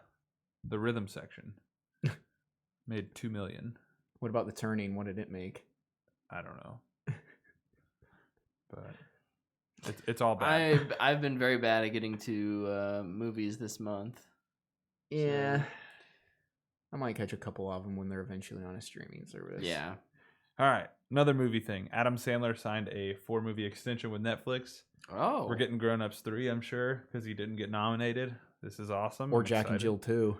rhythm section. Made $2 million. What about The Turning? What did it make? I don't know. But it's all bad. I've been very bad at getting to movies this month. Yeah. I might catch a couple of them when they're eventually on a streaming service. Yeah. All right, another movie thing. Adam Sandler signed a 4-movie extension with Netflix. Oh. We're getting Grown Ups 3, I'm sure, because he didn't get nominated. This is awesome. Or I'm Jack and excited. Jill too.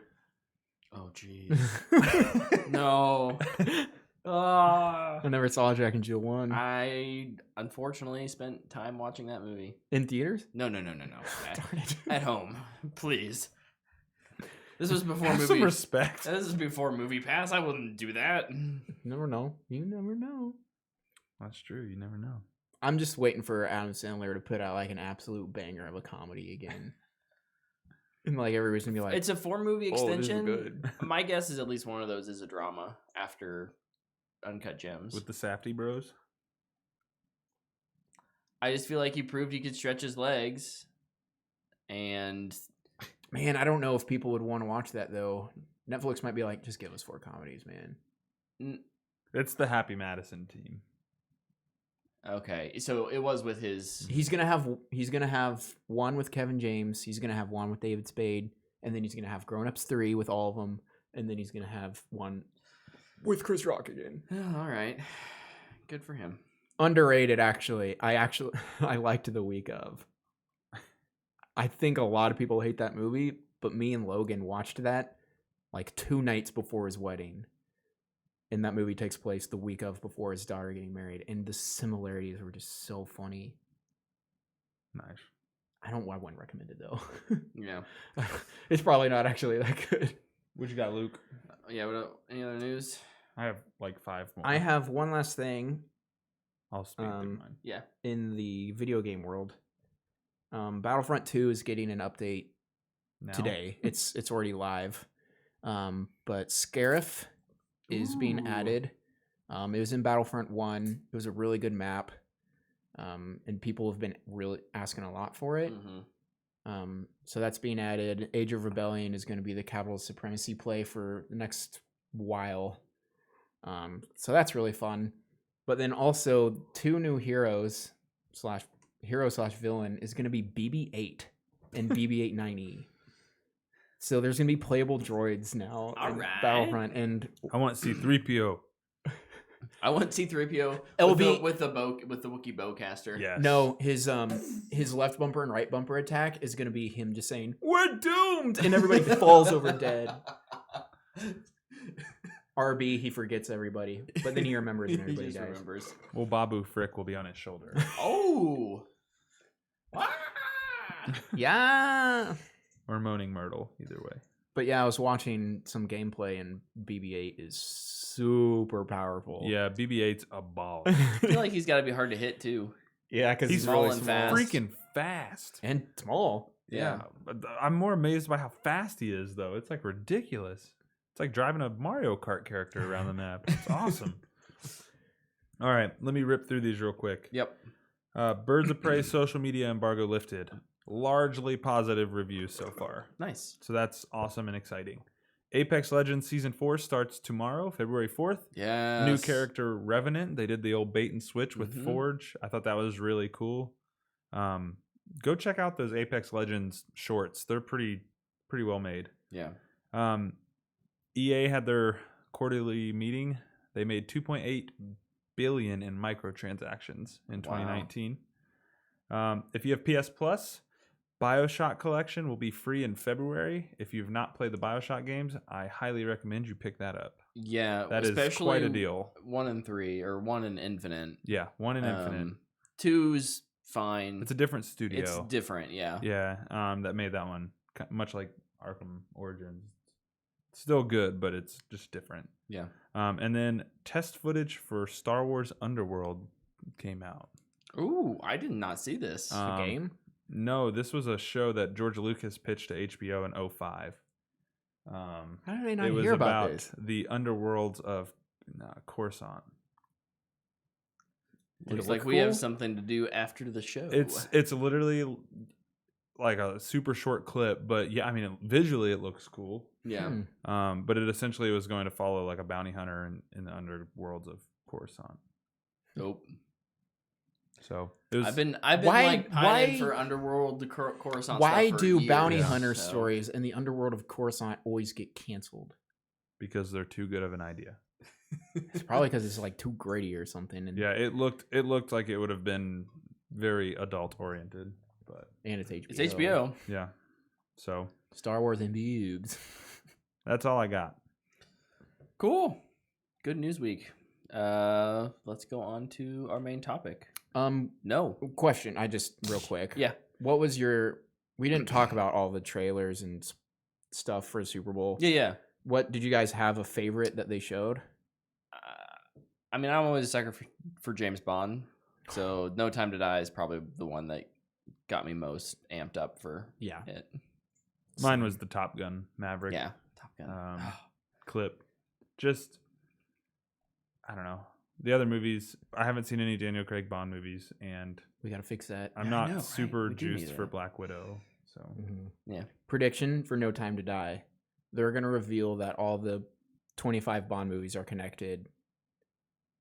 Oh, jeez. No. I never saw Jack and Jill 1. I unfortunately spent time watching that movie. In theaters? No. Darn it. At home, please. This was before Have some movie. respect. This is before Movie Pass. I wouldn't do that. Never know. You never know. That's true. You never know. I'm just waiting for Adam Sandler to put out like an absolute banger of a comedy again. And like everybody's gonna be like, It's a 4-movie Oh, this is extension. good. My guess is at least one of those is a drama after Uncut Gems. With the Safdie Bros. I just feel like he proved he could stretch his legs, and man, I don't know if people would want to watch that though. Netflix might be like, just give us 4 comedies, man. It's the Happy Madison team. okay, so it was with his. He's gonna have one with Kevin James. He's gonna have one with David Spade, and then he's gonna have Grown Ups 3 with all of them, and then he's gonna have one with Chris Rock again. All right, good for him. Underrated, actually. I liked The Week Of. I think a lot of people hate that movie, but me and Logan watched that like 2 nights before his wedding. and that movie takes place the week of before his daughter getting married, and the similarities were just so funny. Nice. I wouldn't recommend it though. Yeah. It's probably not actually that good. What you got, Luke? Yeah. Any other news? I have like 5 more. I have one last thing I'll speak through mine. Yeah. in the video game world. Battlefront 2 is getting an update Now? today. It's already live. But Scarif is being Ooh. added. It was in Battlefront 1. It was a really good map. And people have been really asking a lot for it. Mm-hmm. So that's being added. Age of Rebellion is going to be the capital supremacy play for the next while. So that's really fun. But then also 2 new heroes / villain is going to be BB-8 and BB-890. So there's going to be playable droids now in Alright. Battlefront, and I want C-3PO. I want C-3PO LB with the Wookiee bowcaster. Yes. no, his left bumper and right bumper attack is going to be him just saying "We're doomed," and everybody falls over dead. RB, he forgets everybody, but then he remembers and everybody He just dies. remembers. Well, Babu Frick will be on his shoulder. Oh. Yeah. Or Moaning Myrtle, either way. But yeah, I was watching some gameplay, and BB-8 is super powerful. Yeah, BB-8's a ball. I feel like he's got to be hard to hit too. Yeah, because He's he's small really and small. fast. Freaking fast. And small. Yeah. But I'm more amazed by how fast he is, though. It's like ridiculous. It's like driving a Mario Kart character around the map. It's awesome. All right, let me rip through these real quick. Yep. Birds of Prey social media embargo lifted. Largely positive reviews so far. Nice. So that's awesome and exciting. Apex Legends Season 4 starts tomorrow, February 4th. Yeah. New character Revenant. They did the old bait and switch with Mhm. Forge. I thought that was really cool. Go check out those Apex Legends shorts. They're pretty well made. Yeah. EA had their quarterly meeting. They made 2.8 billion in microtransactions in 2019. If you have PS Plus, BioShock Collection will be free in February. If you've not played the BioShock games, I highly recommend you pick that up. Yeah. That is especially quite a deal. 1 and 3 or 1 and Infinite. Yeah, 1 in Infinite. 2's fine. It's a different studio. It's different. Yeah. Yeah, that made that one much like Arkham Origins. Still good, but it's just different. Yeah. And then test footage for Star Wars Underworld came out. Ooh, I did not see this. The game? No, this was a show that George Lucas pitched to HBO in 2005. How did I not It was hear about about this? the underworlds of Coruscant. Did it Looks look like we have cool? something to do after the show. It's literally like a super short clip, but yeah, I mean visually it looks cool. yeah. But it essentially was going to follow like a bounty hunter in the underworlds of Coruscant. Nope. So it was. I've been Why- like pining why- for Underworld Coruscant. Why stuff for do years, bounty hunter so- stories in the underworld of Coruscant always get canceled? because they're too good of an idea. It's probably because it's like too gritty or something. And, Yeah, it looked like it would have been very adult oriented, but and it's HBO. It's HBO. yeah. So Star Wars and boobs. that's all I got. Cool. Good news week. Let's go on to our main topic. No. Question. I just real quick. Yeah. What was your? We didn't talk about all the trailers and stuff for Super Bowl. Yeah. What did you guys have a favorite that they showed? I mean, I'm always a sucker for James Bond, so No Time to Die is probably the one that got me most amped up for Yeah. it. Mine was the Top Gun Maverick Yeah, Top Gun. clip. Just I don't know. The other movies, I haven't seen any Daniel Craig Bond movies, and We gotta fix that. I'm Yeah, I not know, right? super We do juiced need for that. Black Widow. So Yeah. Prediction for No Time to Die. They're gonna reveal that all the 25 Bond movies are connected.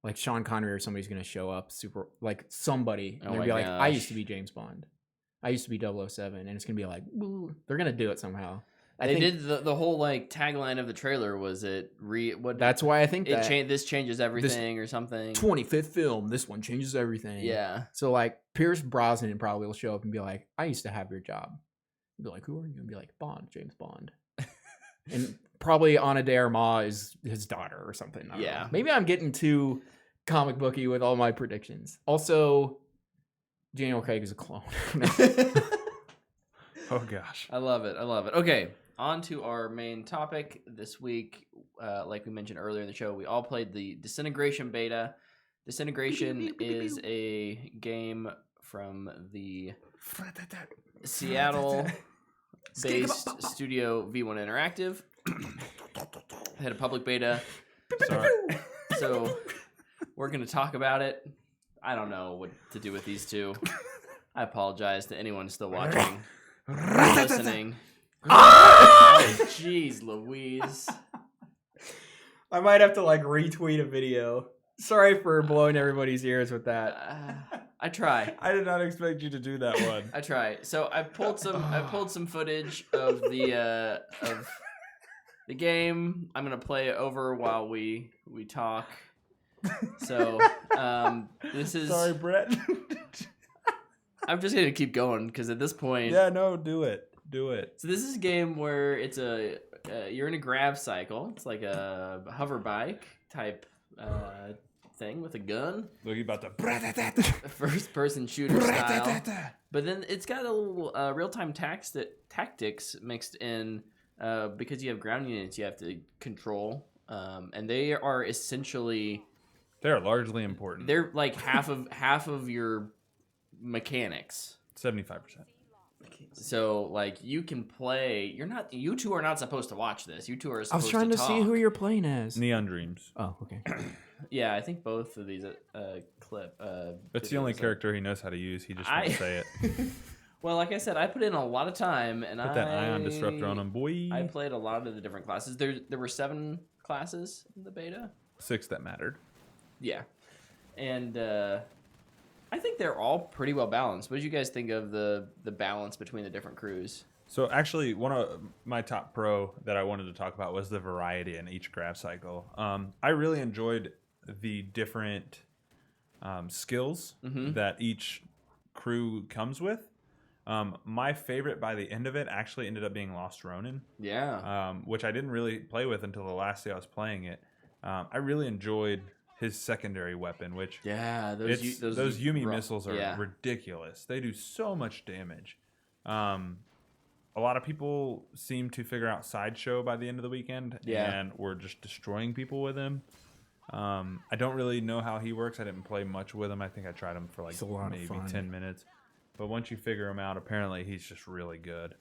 Like Sean Connery or somebody's gonna show up, like somebody, and Oh they're my gonna be like, "I gosh. used to be James Bond. I used to be 007," and it's gonna be like, "Woo." They're gonna do it somehow. They did the whole like tagline of the trailer was That's why I think it that this changes everything or something. 25th film. This one changes everything. Yeah. So like Pierce Brosnan probably will show up and be like, "I used to have your job." You'll be like, "Who are you?" And be like, "Bond, James Bond." And probably Ana de Armas is his daughter or something. I don't Yeah. know. Maybe I'm getting too comic booky with all my predictions. Also, Daniel Craig is a clone. Oh gosh. I love it. Okay, on to our main topic this week. Like we mentioned earlier in the show, we all played the Disintegration Beta. Disintegration is a game from the Seattle-based studio V1 Interactive. Had a public beta. Sorry. So we're going to talk about it. I don't know what to do with these two. I apologize to anyone still watching or listening. Oh, jeez, Louise. I might have to like retweet a video. Sorry for blowing everybody's ears with that. I try. I did not expect you to do that one. I try. So I pulled some footage of the game. I'm gonna play it over while we talk. So this is. Sorry, Brett. I'm just gonna keep going because at this point. Yeah, no, do it. Do it. So this is a game where it's you're in a grab cycle. It's like a hover bike type thing with a gun. Look, you about to. First person shooter style. But then it's got a little real time tactics mixed in because you have ground units you have to control, and they are essentially. They're largely important. They're like half of your mechanics. 75%. So like you can play. You two are not supposed to watch this. You two are supposed I was trying to talk. see who you're playing as. Neon Dreams. Oh, okay. Yeah, I think both of these clip. It's the only character he knows how to use. He just won't say it. Well, like I said, I put in a lot of time, and Put that ion disruptor on him, boy. I played a lot of the different classes. There were 7 classes in the beta. 6 that mattered. Yeah, and I think they're all pretty well balanced. What did you guys think of the balance between the different crews? So actually, one of my top pro that I wanted to talk about was the variety in each grab cycle. I really enjoyed the different skills that each crew comes with. My favorite by the end of it actually ended up being Lost Ronin. Yeah. Which I didn't really play with until the last day I was playing it. I really enjoyed his secondary weapon, which those Yumi missiles are ridiculous. They do so much damage. A lot of people seem to figure out Sideshow by the end of the weekend, and we're just destroying people with him. I don't really know how he works. I didn't play much with him. I think I tried him for like maybe 10 minutes. But once you figure him out, apparently he's just really good.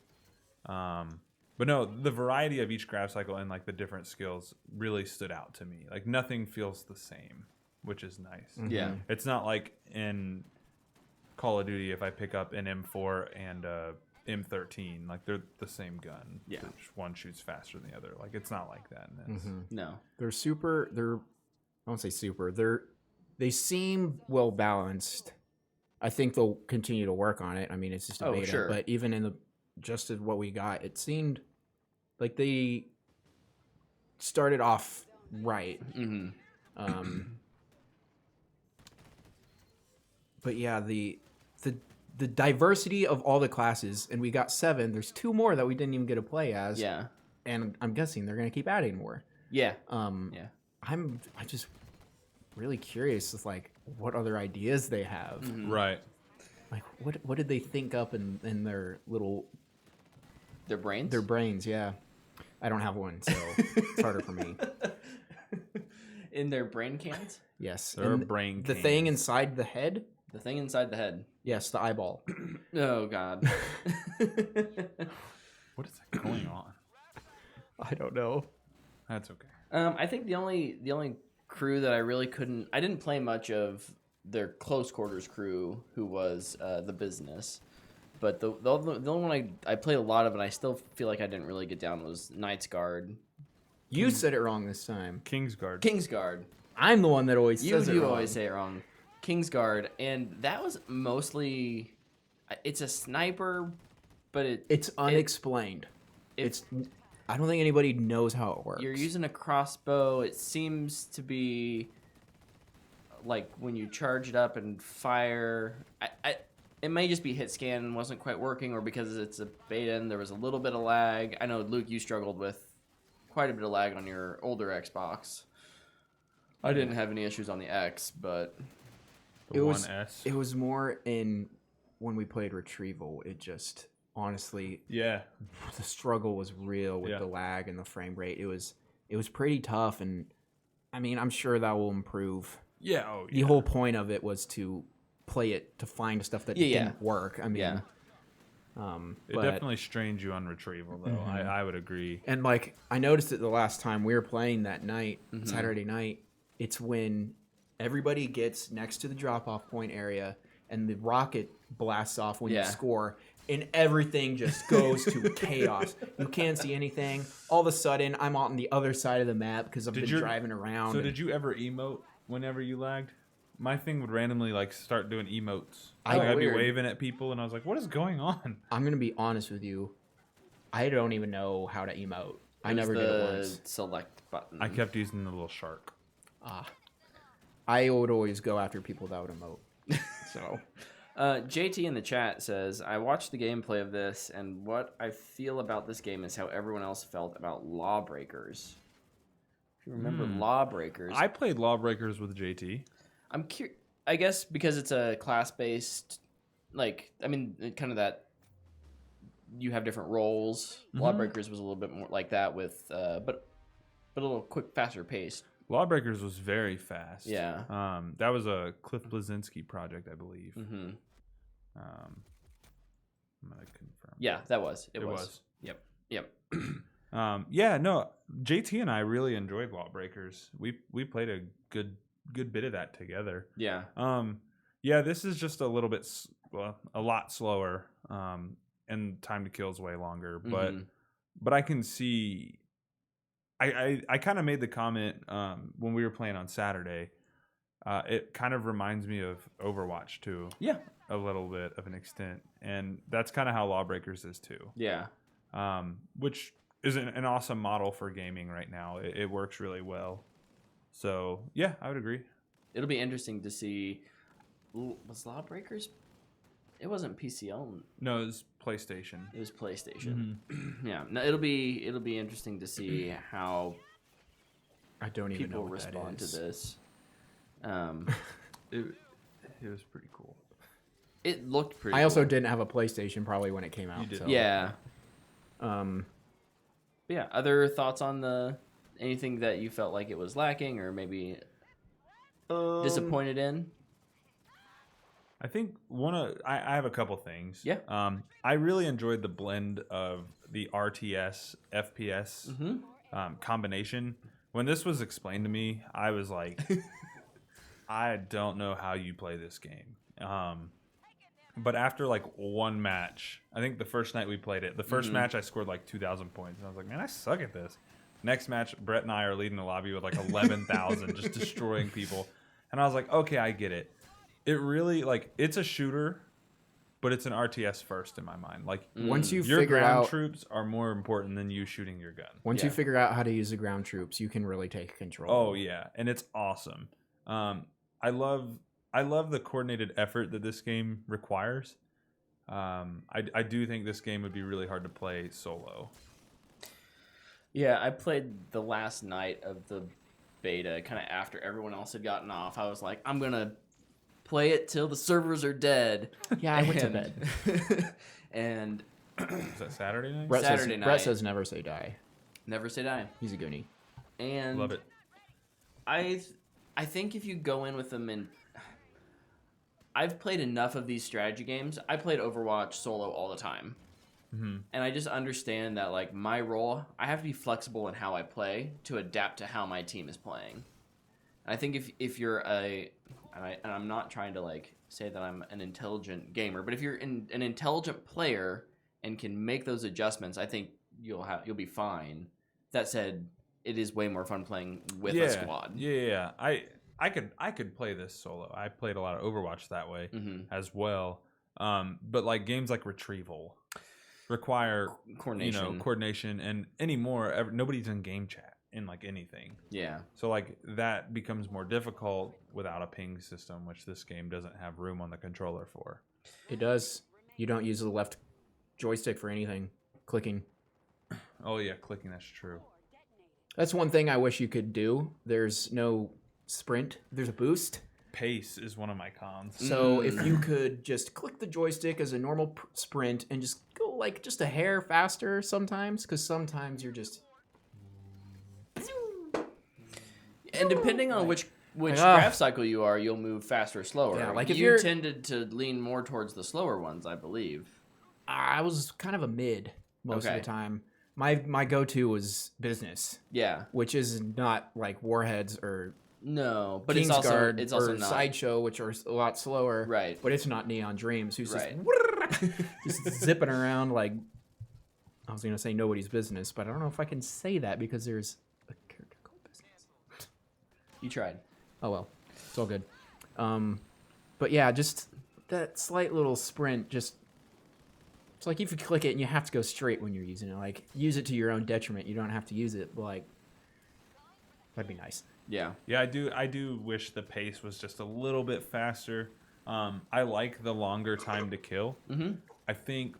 But no, the variety of each grab cycle and like the different skills really stood out to me. Like nothing feels the same, which is nice. Mm-hmm. Yeah. It's not like in Call of Duty if I pick up an M4 and M13, like they're the same gun. Yeah. Which one shoots faster than the other. Like it's not like that. No. I won't say super. They seem well balanced. I think they'll continue to work on it. I mean, it's just a beta. Sure. But even in just what we got, it seemed like they started off right. Mm-hmm. But yeah, the diversity of all the classes, and we got 7. There's 2 more that we didn't even get to play as. Yeah. And I'm guessing they're gonna keep adding more. Yeah. I'm just really curious with like what other ideas they have. Mm-hmm. Right. Like what did they think up in their little Their brains? Their brains, yeah. I don't have one, so it's harder for me. In their brain cans? Yes. Their and brain the cans. thing inside the head? The thing inside the head. Yes, the eyeball. Oh, God. What is going on? I don't know. That's okay. I think the only crew that I really couldn't... I didn't play much of their close quarters crew, who was the business. But the only one I played a lot of, and I still feel like I didn't really get down, was Knight's Guard. You said it wrong this time. Kingsguard. Kingsguard. I'm the one that always says it You wrong. always say it wrong. Kingsguard, and that was mostly... It's a sniper, but it's unexplained. I don't think anybody knows how it works. You're using a crossbow. It seems to be like when you charge it up and fire. It may just be hit scan wasn't quite working, or because it's a beta and there was a little bit of lag. I know, Luke, you struggled with quite a bit of lag on your older Xbox. I didn't have any issues on the X, but The It One was- S. It was more in when we played Retrieval. It just honestly, Yeah. the struggle was real with Yeah. the lag and the frame rate. It was pretty tough, and I mean, I'm sure that will improve. Yeah. Oh, yeah. The whole point of it was to play it to find stuff that Yeah. didn't work. I mean, Yeah. It but- definitely strains you on retrieval, though. Mhm. I would agree. And like I noticed it the last time we were playing that night, Mhm. Saturday night. It's when everybody gets next to the drop-off point area, and the rocket blasts off when Yeah. you score, and everything just goes to chaos. You can't see anything. All of a sudden, I'm on the other side of the map because I've Did been your- driving around. So and did you ever emote whenever you lagged? My thing would randomly like start doing emotes. Oh, Like, I'd be weird. waving at people, and I was like, "What is going on?" I'm gonna be honest with you. I don't even know how to emote. I it was never did it the once. select button. I kept using the little shark. I would always go after people that would emote. So JT in the chat says, I watched the gameplay of this, and what I feel about this game is how everyone else felt about Lawbreakers. If you remember Lawbreakers, I played Lawbreakers with JT. I'm curious. I guess because it's a class-based, like, I mean, kind of that you have different roles. Mhm. Lawbreakers was a little bit more like that with, but a little quick, faster paced. Lawbreakers was very fast. Yeah. That was a Cliff Bleszinski project, I believe. Mm-hmm. I'm gonna confirm. Yeah, that was. It It was. was. Yep. Yeah, no, JT and I really enjoyed Lawbreakers. We played a good bit of that together. Yeah. Yeah, this is just a little bit, a lot slower, and time to kill is way longer. Mhm. But I can see. I kind of made the comment when we were playing on Saturday. It kind of reminds me of Overwatch too. Yeah. A little bit of an extent, and that's kind of how Lawbreakers is too. Yeah. Which is an awesome model for gaming right now. It works really well. So yeah, I would agree. It'll be interesting to see. Was Lawbreakers? It wasn't PCL. No, it's PlayStation. It was PlayStation. Yeah. No, it'll be interesting to see how I don't even know people what respond that is. to this. It was pretty cool. It looked pretty. I also cool. didn't have a PlayStation probably when it came out. You did. So. Yeah. Um, But yeah. Other thoughts on anything that you felt like it was lacking or maybe disappointed in? I think I have a couple things. Yeah. I really enjoyed the blend of the RTS FPS Mm-hmm. combination. When this was explained to me, I was like, I don't know how you play this game. But after like one match, I think the first night we played it, the 1st match I scored like 2,000 points. And I was like, man, I suck at this. Next match, Brett and I are leading the lobby with like 11,000, just destroying people. And I was like, okay, I get it. It really, like, it's a shooter, but it's an RTS first in my mind. Like, once you your figure ground out troops are more important than you shooting your gun. once Yeah. you figure out how to use the ground troops, you can really take control. Oh yeah, and it's awesome. I love the coordinated effort that this game requires. I do think this game would be really hard to play solo. Yeah, I played the last night of the beta, kind of after everyone else had gotten off. I was like, I'm gonna play it till the servers are dead. Yeah, I went to And- bed. and Is that Saturday night? Brett Saturday says, night. Brett says never say die. never say die. He's a goonie. And Love it. I think if you go in with them, and I've played enough of these strategy games. I played Overwatch solo all the time. Mhm. And I just understand that, like, my role, I have to be flexible in how I play to adapt to how my team is playing. And I think if you're and I'm not trying to, like, say that I'm an intelligent gamer, but if you're an intelligent player and can make those adjustments, I think you'll be fine. That said, it is way more fun playing with a squad. Yeah. I could play this solo. I played a lot of Overwatch that way as well. But like games like Retrieval require coordination, and anymore nobody's in game chat in like anything. Yeah. So like that becomes more difficult without a ping system, which this game doesn't have room on the controller for. It does. You don't use the left joystick for anything. Clicking. Oh yeah, clicking, that's true. That's one thing I wish you could do. There's no sprint. There's a boost. Pace is one of my cons. So if you could just click the joystick as a normal sprint and just go like just a hair faster sometimes, because sometimes you're just... And depending on which draft cycle you are, you'll move faster or slower. Yeah, like if you you're... tended to lean more towards the slower ones, I believe. I was kind of a mid most of the time. My go-to was business. Yeah. Which is not like Warheads or no, but Kingsguard it's also or not Sideshow, which are a lot slower. Right. But it's not Neon Dreams, who's right. just zipping around like... I was going to say nobody's business, but I don't know if I can say that because there's a character called Business. You tried. Oh, well. It's all good. But yeah, just that slight little sprint, just... It's like if you click it and you have to go straight when you're using it. Like, use it to your own detriment. You don't have to use it, but like... That'd be nice. Yeah. Yeah, I do wish the pace was just a little bit faster. I like the longer time to kill. Mm-hmm. I think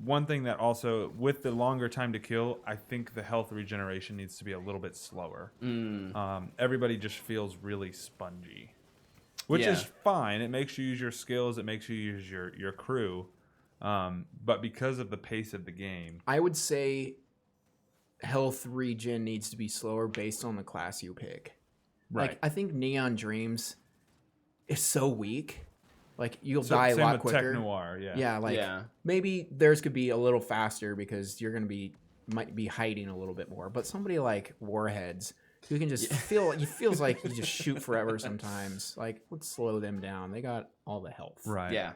one thing that also, with the longer time to kill, I think the health regeneration needs to be a little bit slower. Everybody just feels really spongy, which is fine. It makes you use your skills. It makes you use your crew. But because of the pace of the game, I would say health regen needs to be slower based on the class you pick. right? Like, I think Neon Dreams is so weak. Like, you'll So, die a same lot with quicker. Tech Noir, yeah. Yeah, like maybe theirs could be a little faster because you're gonna might be hiding a little bit more. But somebody like Warheads, who can just it feels like you just shoot forever sometimes. Like, let's slow them down. They got all the health. Right. Yeah.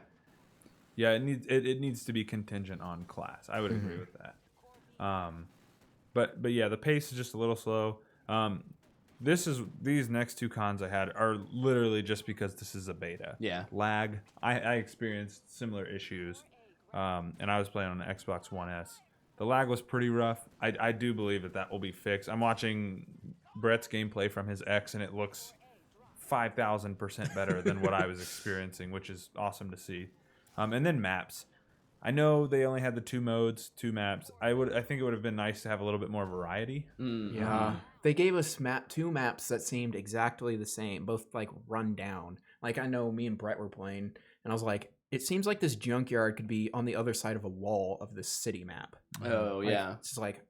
Yeah, it needs to be contingent on class. I would agree with that. But yeah, the pace is just a little slow. These next two cons I had are literally just because this is a beta. Yeah. Lag. I experienced similar issues, and I was playing on the Xbox One S. The lag was pretty rough. I do believe that will be fixed. I'm watching Brett's gameplay from his X, and it looks 5,000% better than what I was experiencing, which is awesome to see. And then maps. I know they only had the two maps. I think it would have been nice to have a little bit more variety. Yeah. They gave us two maps that seemed exactly the same, both like run down. Like, I know me and Brett were playing, and I was like, it seems like this junkyard could be on the other side of a wall of this city map. Oh, like, yeah. It's just like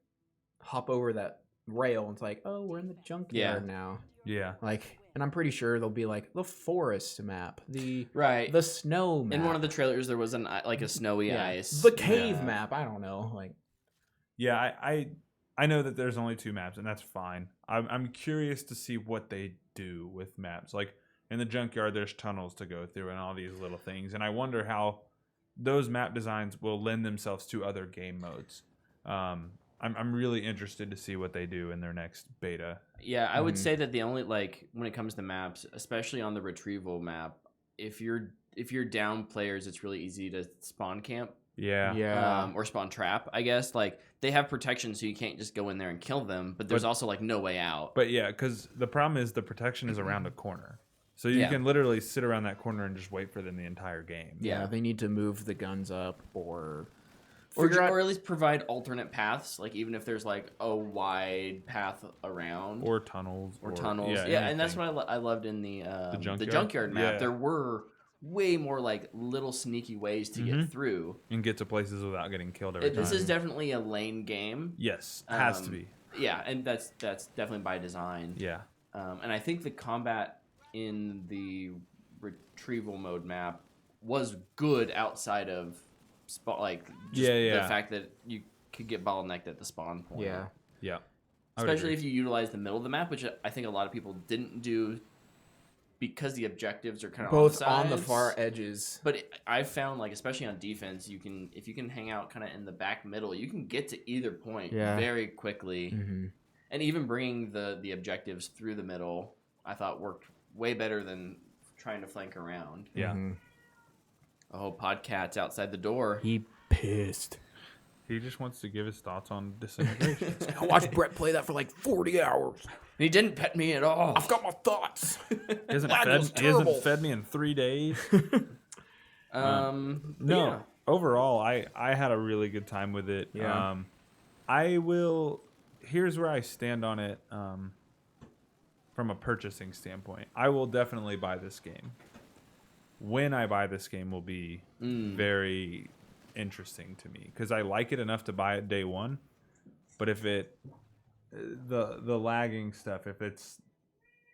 hop over that rail and it's like, oh, we're in the junkyard now. Yeah. Like, and I'm pretty sure there'll be like the forest map, the snow map. In one of the trailers, there was a snowy ice. The cave map. I don't know. Like, yeah, I know that there's only two maps, and that's fine. I'm curious to see what they do with maps. Like, in the junkyard, there's tunnels to go through and all these little things, and I wonder how those map designs will lend themselves to other game modes. I'm really interested to see what they do in their next beta. Yeah, I would say that the only, like, when it comes to maps, especially on the retrieval map, if you're down players, it's really easy to spawn camp. Yeah. Or spawn trap, I guess. Like, they have protection, so you can't just go in there and kill them, but there's also, like, no way out. But yeah, because the problem is the protection is around a corner. So you can literally sit around that corner and just wait for them the entire game. Yeah, they need to move the guns up or at least provide alternate paths, like even if there's like a wide path around. Or tunnels. Yeah, and that's what I loved in the junkyard map. Yeah. There were way more like little sneaky ways to get through. And get to places without getting killed every time. This is definitely a lane game. Yes, it has to be. Yeah, and that's definitely by design. Yeah. And I think the combat in the retrieval mode map was good outside of the fact that you could get bottlenecked at the spawn point. Yeah. Especially if you utilize the middle of the map, which I think a lot of people didn't do because the objectives are kind of both on the far edges. But I found, like, especially on defense, if you can hang out kind of in the back middle, you can get to either point very quickly. Mm-hmm. And even bringing the objectives through the middle, I thought worked way better than trying to flank around. Yeah. Mm-hmm. Oh, Podcat's outside the door. He pissed. He just wants to give his thoughts on Disintegration. I watched Brett play that for like 40 hours. He didn't pet me at all. I've got my thoughts. He hasn't fed me in 3 days. No. Overall, I had a really good time with it. Yeah. I will here's where I stand on it from a purchasing standpoint. I will definitely buy this game. When I buy this game will be very interesting to me because I like it enough to buy it day one. But if it the lagging stuff, if it's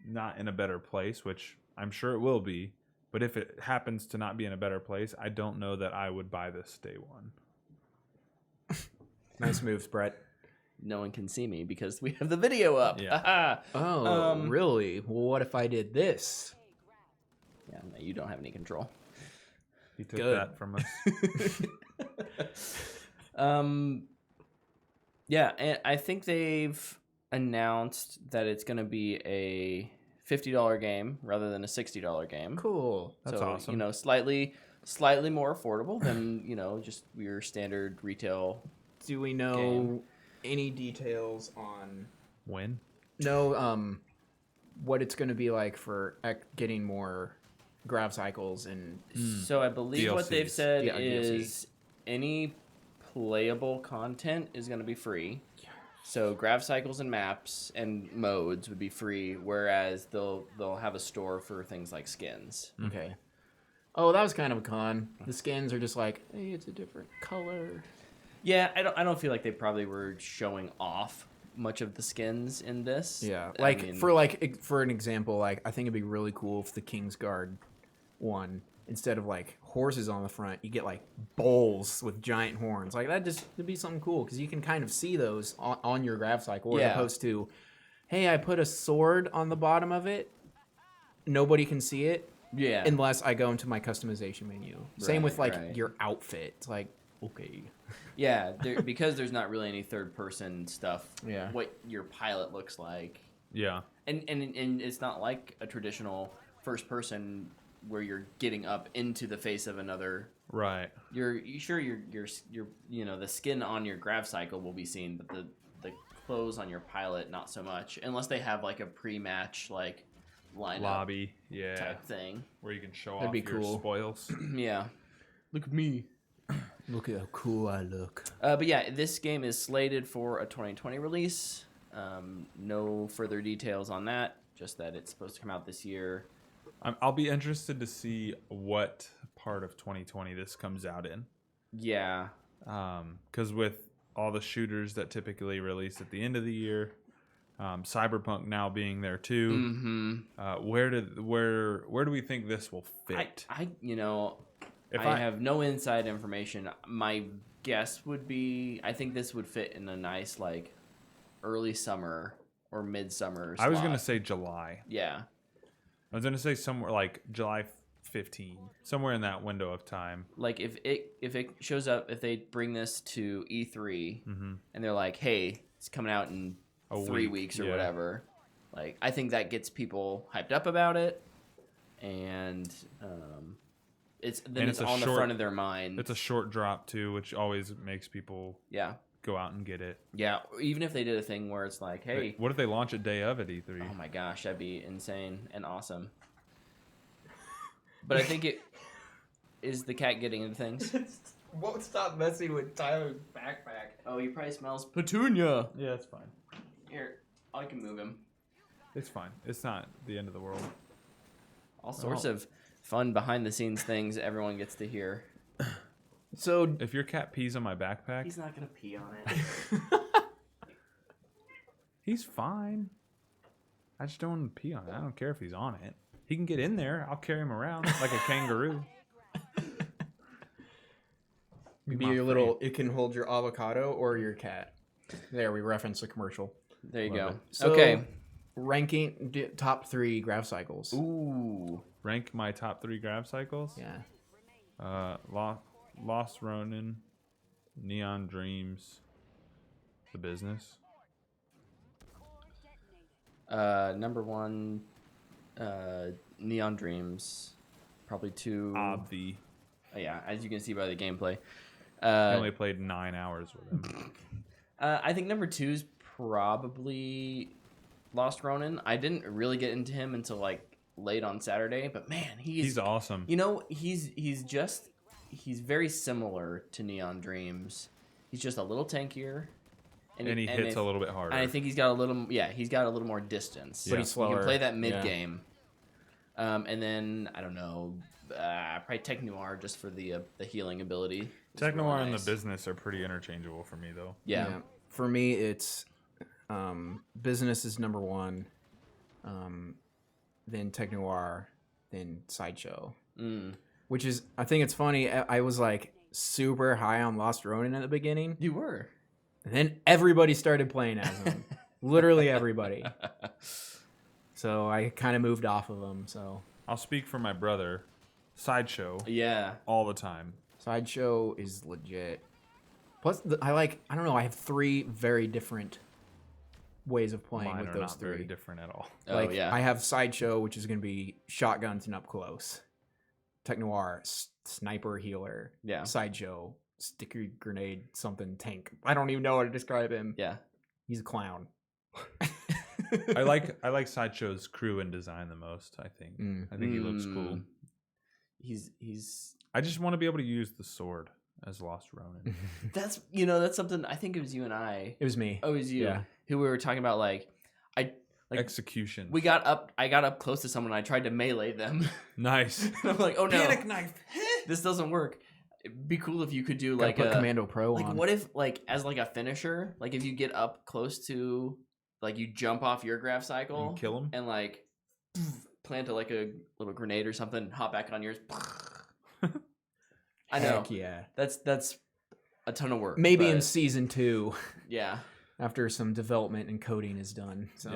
not in a better place, which I'm sure it will be, but if it happens to not be in a better place, I don't know that I would buy this day one. Nice moves, Brett. No one can see me because we have the video up. Yeah. Oh, really? Well, what if I did this? Yeah, no, you don't have any control. He took Good. that from us. Yeah, and I think they've announced that it's going to be a $50 game rather than a $60 game. Cool. That's so, awesome. You know, slightly more affordable than, you know, just your standard retail. Do we know Game. any details on When? what it's going to be like for getting more grav cycles and So I believe what they've DLCs. said Yeah, DLC. is any playable content is going to be free. So grav cycles and maps and modes would be free, whereas they'll have a store for things like skins. okay. Oh, that was kind of a con. The skins are just like, hey, it's a different color. Yeah, I don't feel like they probably were showing off much of the skins in this. Yeah, I like mean, for an example, like I think it'd be really cool if the Kingsguard one, instead of like horses on the front, you get like bulls with giant horns. Like that just would be something cool because you can kind of see those on your grav cycle, as Yeah. opposed to, hey, I put a sword on the bottom of it. Nobody can see it yeah, unless I go into my customization menu. Same with like right. your outfit. It's like, okay. yeah, because there's not really any third person stuff. Yeah. What your pilot looks like, Yeah. and it's not like a traditional first person where you're getting up into the face of another. Right. You're you know, the skin on your grav cycle will be seen, but the clothes on your pilot not so much, unless they have like a pre-match like lineup Lobby. Yeah. type thing. Where you can show That'd off be your cool. spoils. Yeah, look at me. Look at how cool I look. But yeah, this game is slated for a 2020 release. No further details on that. Just that it's supposed to come out this year. I'll be interested to see what part of 2020 this comes out in. Yeah. Because with all the shooters that typically release at the end of the year, Cyberpunk now being there too, Mm-hmm. where do we think this will fit? I you know, If I have no inside information. My guess would be I think this would fit in a nice like early summer or midsummer. I was slot. gonna say July. Yeah. I was gonna say somewhere like July 15, somewhere in that window of time. Like if it shows up, if they bring this to E3 and they're like, hey, it's coming out in A 3 week, weeks or yeah. whatever, like I think that gets people hyped up about it, and it's a on the short- front of their mind. It's a short drop too, which always makes people yeah, go out and get it. yeah. Even if they did a thing where it's like, hey, What if they launch a day of at E3? oh my gosh, that'd be insane and awesome. But I think it is the cat getting into things. Won't stop messing with Tyler's backpack. Oh, he probably smells petunia. Yeah, it's fine. Here, I can move him. It's fine. It's not the end of the world. All sorts of fun behind the scenes things everyone gets to hear. So If your cat pees on my backpack, He's not gonna pee on it. he's fine. I just don't want him to pee on it. I don't care if he's on it. He can get in there. I'll carry him around like a kangaroo. Maybe your little, it can hold your avocado or your cat. There, we referenced the commercial. There you Love go. it. So, Okay. ranking top 3 grav cycles. Ooh. Rank my top 3 grav cycles. Yeah. Lost Ronin, Neon Dreams, The Business. Number 1, Neon Dreams. Probably 2. Obvi. Yeah, as you can see by the gameplay. I only played 9 hours with him. I think number 2 is probably Lost Ronin. I didn't really get into him until like late on Saturday, but man, He's awesome. You know, he's very similar to Neon Dreams. He's just a little tankier. and he hits a little bit harder. And I think he's got a little more distance. But he's slower. You can play that mid game. And then I don't know, probably Tech Noir just for the healing ability. Tech Noir and the business are pretty interchangeable for me though. Yeah. For me, it's business is number one, then Tech Noir, then Sideshow. Which is, I think it's funny. I was like super high on Lost Ronin at the beginning. You were. And then everybody started playing as him. Literally everybody. So I kind of moved off of him. So I'll speak for my brother. Sideshow. Yeah. All the time. Sideshow is legit. Plus, I don't know. I have 3 very different ways of playing Mine with are those not 3. very different at all. Like, Oh, yeah. I have Sideshow, which is going to be shotguns and up close. Tech Noir, sniper healer. Yeah. Sideshow, sticky grenade, something tank. I don't even know how to describe him. Yeah. He's a clown. I like Sideshow's crew and design the most, I think. I think he looks cool. He's I just want to be able to use the sword as Lost Ronin. that's something. I think it was you and I. It was me. Oh, it was you. Yeah. Who we were talking about Execution. I got up close to someone. I tried to melee them. Nice. I'm like, oh no, Panic knife. this doesn't work. It'd be cool if you could do Gotta like put a Commando Pro like on. what if like as like a finisher, like if you get up close to like you jump off your graph cycle And kill him. and like plant like a little grenade or something, hop back on yours. I know. Heck yeah. That's a ton of work. Maybe in but season 2, yeah. after some development and coding is done. So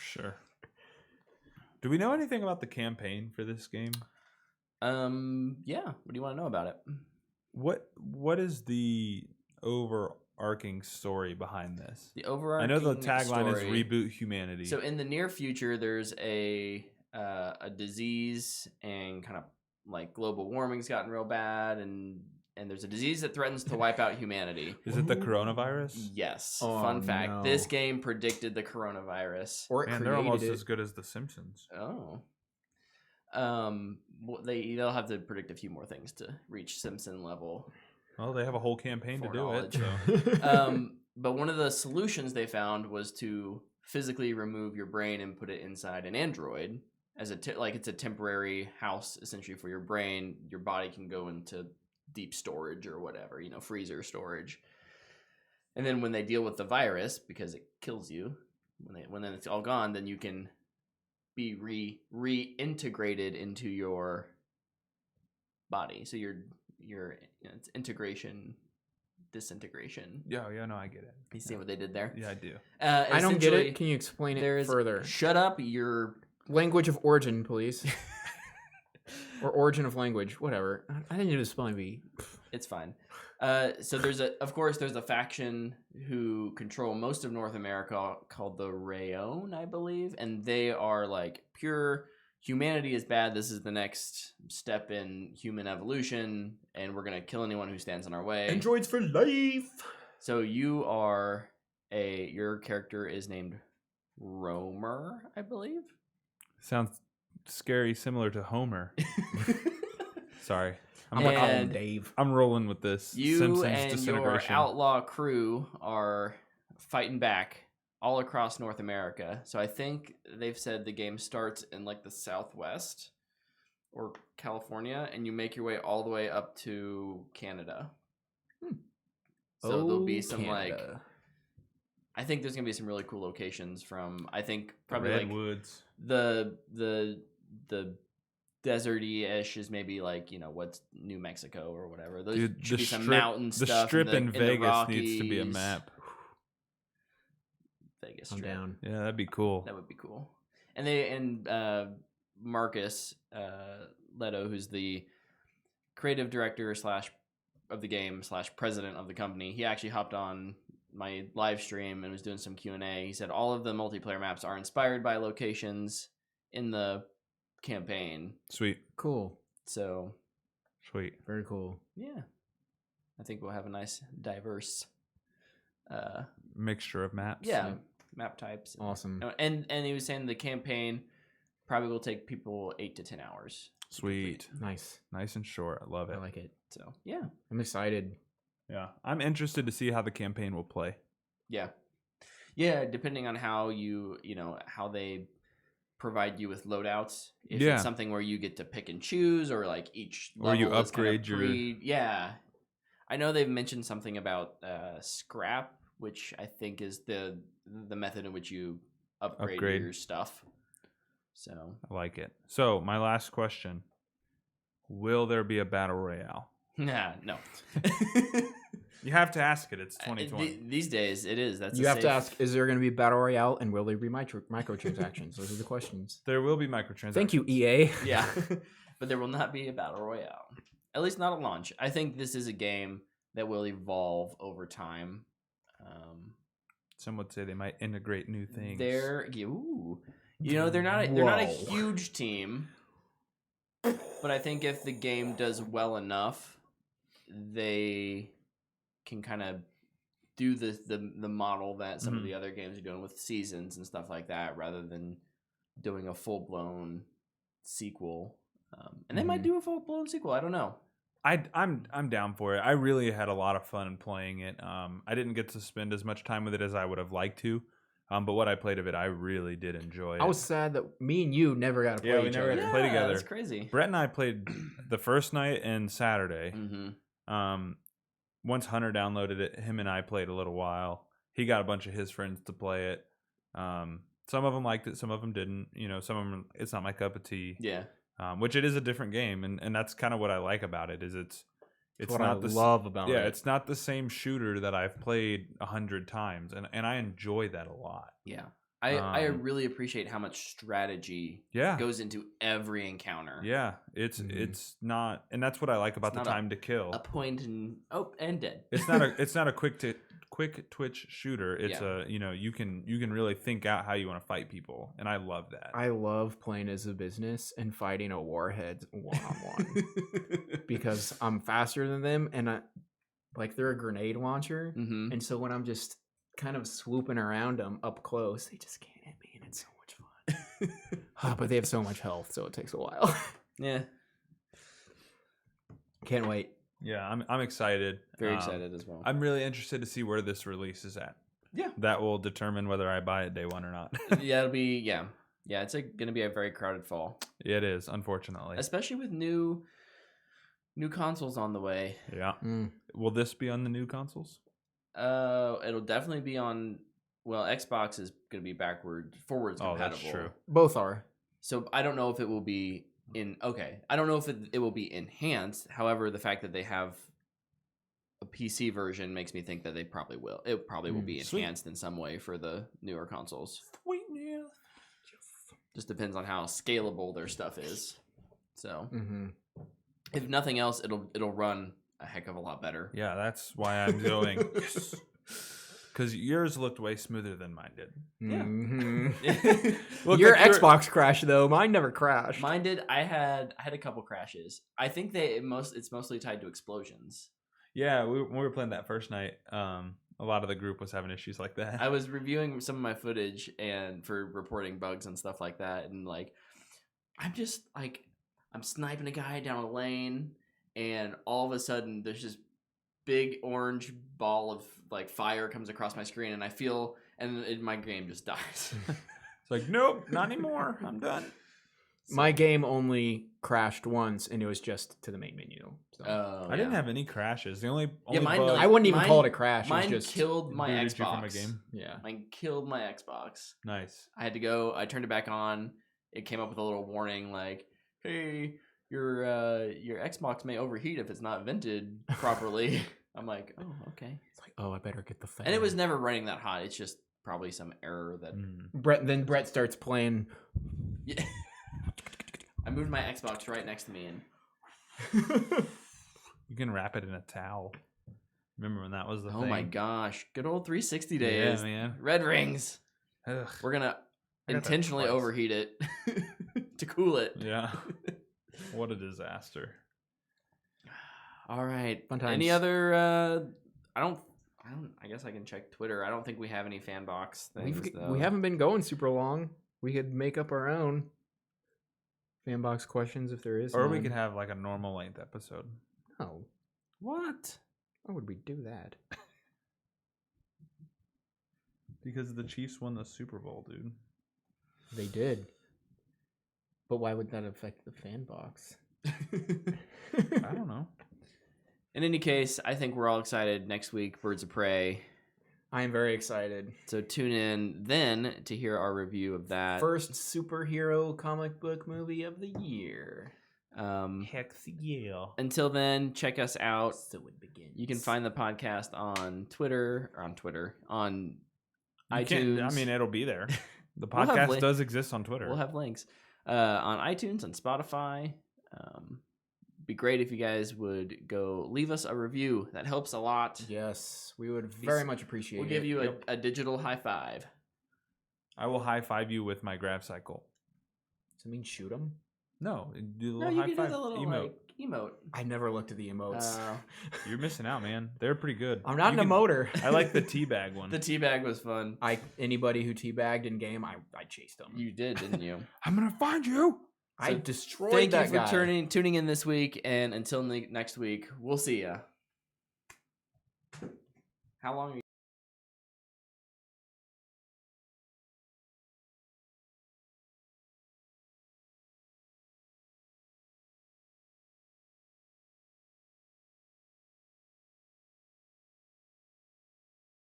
Sure. Do we know anything about the campaign for this game? Yeah. What do you want to know about it? What is the overarching story behind this? The overarching I know the tagline is story- "Reboot Humanity." So in the near future, there's a disease and kind of like global warming's gotten real bad, and there's a disease that threatens to wipe out humanity. Is it the coronavirus? Yes. Oh, Fun fact: no. this game predicted the coronavirus. or it Man, they're almost created as good as The Simpsons. Oh. They'll have to predict a few more things to reach Simpson level. Well, they have a whole campaign to do it. Foreknowledge. So. But one of the solutions they found was to physically remove your brain and put it inside an android as it's a temporary house essentially for your brain. Your body can go into deep storage or whatever, freezer storage. And then when they deal with the virus, because it kills you, when it's all gone, then you can be reintegrated into your body. So it's integration, disintegration. Yeah, no, I get it. You see what they did there? Yeah, I do. I don't get Essentially, it. Can you explain it there's further? Shut up. You're Language of origin, please. Or origin of language, whatever. I didn't do the spelling bee. It's fine. So there's a faction who control most of North America called the Rayon, I believe, and they are like pure humanity is bad. This is the next step in human evolution, and we're gonna kill anyone who stands in our way. Androids for life. So your character is named Romer, I believe. Sounds scary, similar to Homer. Sorry. I'm gonna call him And Dave. I'm rolling with this. You Simpsons and your disintegration. outlaw crew are fighting back all across North America. So I think they've said the game starts in like the Southwest or California, and you make your way all the way up to Canada. So there'll be some Canada. I think there's gonna be some really cool locations from. I think probably like Redwoods. the deserty-ish is maybe like what's New Mexico or whatever. Those Dude, should the be some strip, mountain the stuff. strip in the Vegas needs to be a Rockies. map. Vegas I'm Strip. down. Yeah, that'd be cool. That would be cool. And Marcus Leto, who's the creative director / of the game / president of the company, he actually hopped on my live stream and was doing some Q&A. He said all of the multiplayer maps are inspired by locations in the campaign. Sweet. Cool. So Sweet. Very cool. yeah, I think we'll have a nice diverse Mixture of maps. map types. Awesome. And he was saying the campaign probably will take people 8 to 10 hours. Sweet. Nice. Nice and short. I love it. I like it. So yeah, I'm excited. Yeah, I'm interested to see how the campaign will play. Yeah, depending on how how they provide you with loadouts. If Yeah. it's something where you get to pick and choose, or like each Or level you is kind of upgrade your- yeah. I know they've mentioned something about scrap, which I think is the method in which you upgrade your stuff. So I like it. So my last question: will there be a battle royale? nah, no. You have to ask it. It's 2020. These days, it is. That's You a have to safe- ask: is there going to be battle royale, and will there be microtransactions? Those are the questions. There will be microtransactions. Thank you, EA. Yeah, but there will not be a battle royale. At least not at launch. I think this is a game that will evolve over time. Some would say they might integrate new things. They're they're not a Whoa. huge team, but I think if the game does well enough, they can kind of do the model that some of the other games are doing with seasons and stuff like that, rather than doing a full blown sequel. And they might do a full blown sequel. I don't know. I'm down for it. I really had a lot of fun playing it. I didn't get to spend as much time with it as I would have liked to, but what I played of it, I really did enjoy it. I was sad that me and you never got to play Yeah, we each never other. got to play together. That's crazy. Brett and I played the first night and Saturday. Mm-hmm. Once Hunter downloaded it, him and I played a little while. He got a bunch of his friends to play it. Some of them liked it, some of them didn't. Some of them, it's not my cup of tea. Yeah. Which it is a different game, and that's kind of what I like about it. Is it's what not I the love about it. Yeah, it's not the same shooter that I've played 100 times, and I enjoy that a lot. Yeah. I really appreciate how much strategy goes into every encounter. Yeah, it's not, and that's what I like about the time to kill. A point and dead. It's not a quick twitch shooter. It's you can really think out how you want to fight people, and I love that. I love playing as a business and fighting a warhead one-on-one because I'm faster than them, and they're a grenade launcher, and so when I'm just kind of swooping around them up close, they just can't hit me, and it's so much fun. But they have so much health, so it takes a while. Yeah. Can't wait. Yeah, I'm excited. Very excited as well. I'm really interested to see where this release is at. Yeah. That will determine whether I buy it day one or not. Yeah, it'll be it's going to be a very crowded fall. It is, unfortunately. Especially with new consoles on the way. Yeah. Will this be on the new consoles? It'll definitely be on. Well, Xbox is going to be forwards compatible. That's true. Both are. So I don't know if it will be I don't know if it will be enhanced. However, the fact that they have a PC version makes me think that they probably will. It probably will be enhanced in some way for the newer consoles. Sweet, yeah. Just depends on how scalable their stuff is. So, if nothing else, it'll run a heck of a lot better. Yeah, that's why I'm going. Because yours looked way smoother than mine did. Yeah. Look, Your like Xbox crashed though. Mine never crashed. Mine did. I had a couple crashes. I think it's mostly tied to explosions. Yeah, when we were playing that first night, a lot of the group was having issues like that. I was reviewing some of my footage and for reporting bugs and stuff like that, and I'm sniping a guy down a lane, and all of a sudden there's this big orange ball of fire comes across my screen, and I feel, and my game just dies. It's like, nope, not anymore. I'm done. My game only crashed once, and it was just to the main menu. So. I didn't have any crashes. The only mine, bug, I wouldn't even call it a crash. It was Mine just killed my booted you Xbox. from a game. Yeah. Mine killed my Xbox. Nice. I had to go. I turned it back on. It came up with a little warning like, "Hey, your Xbox may overheat if it's not vented properly." I'm like, "Oh, okay." It's like, oh, I better get the fan. And it was never running that hot. It's just probably some error that. Brett starts playing. Yeah. I moved my Xbox right next to me, and You can wrap it in a towel. Remember when that was the thing? oh my gosh, good old 360 days. Yeah, man. Red rings. Ugh. We're gonna I got that intentionally twice. overheat it to cool it. Yeah. What a disaster. All right. Fun times. Any other? I guess I can check Twitter. I don't think we have any Fanbox things. though. We haven't been going super long. We could make up our own Fanbox questions if there is. Or we one. could have like a normal length episode. No. What? Why would we do that? Because the Chiefs won the Super Bowl, dude. They did. But why would that affect the fan box? I don't know. In any case, I think we're all excited. Next week, Birds of Prey. I am very excited. So tune in then to hear our review of that. First superhero comic book movie of the year. Heck yeah. Until then, check us out. So it begins. You can find the podcast on on You iTunes. I mean, it'll be there. The We'll have podcast link- does exist on Twitter. We'll have links on iTunes, on Spotify. Be great if you guys would go leave us a review. That helps a lot. Yes, we would very much appreciate it. We'll give you a digital high five. I will high five you with my grab cycle. Does it mean shoot them? No, do the No, little you high can do five the little emote. emote. I never looked at the emotes. You're missing out, man. They're pretty good. I'm not You an can- emoter. I like the teabag one. The teabag was fun. Anybody who teabagged in game, I chased them. You did, didn't you? I'm gonna find you. I So destroyed Thank that you for guy. tuning in this week, and until next week, we'll see ya. How long are you?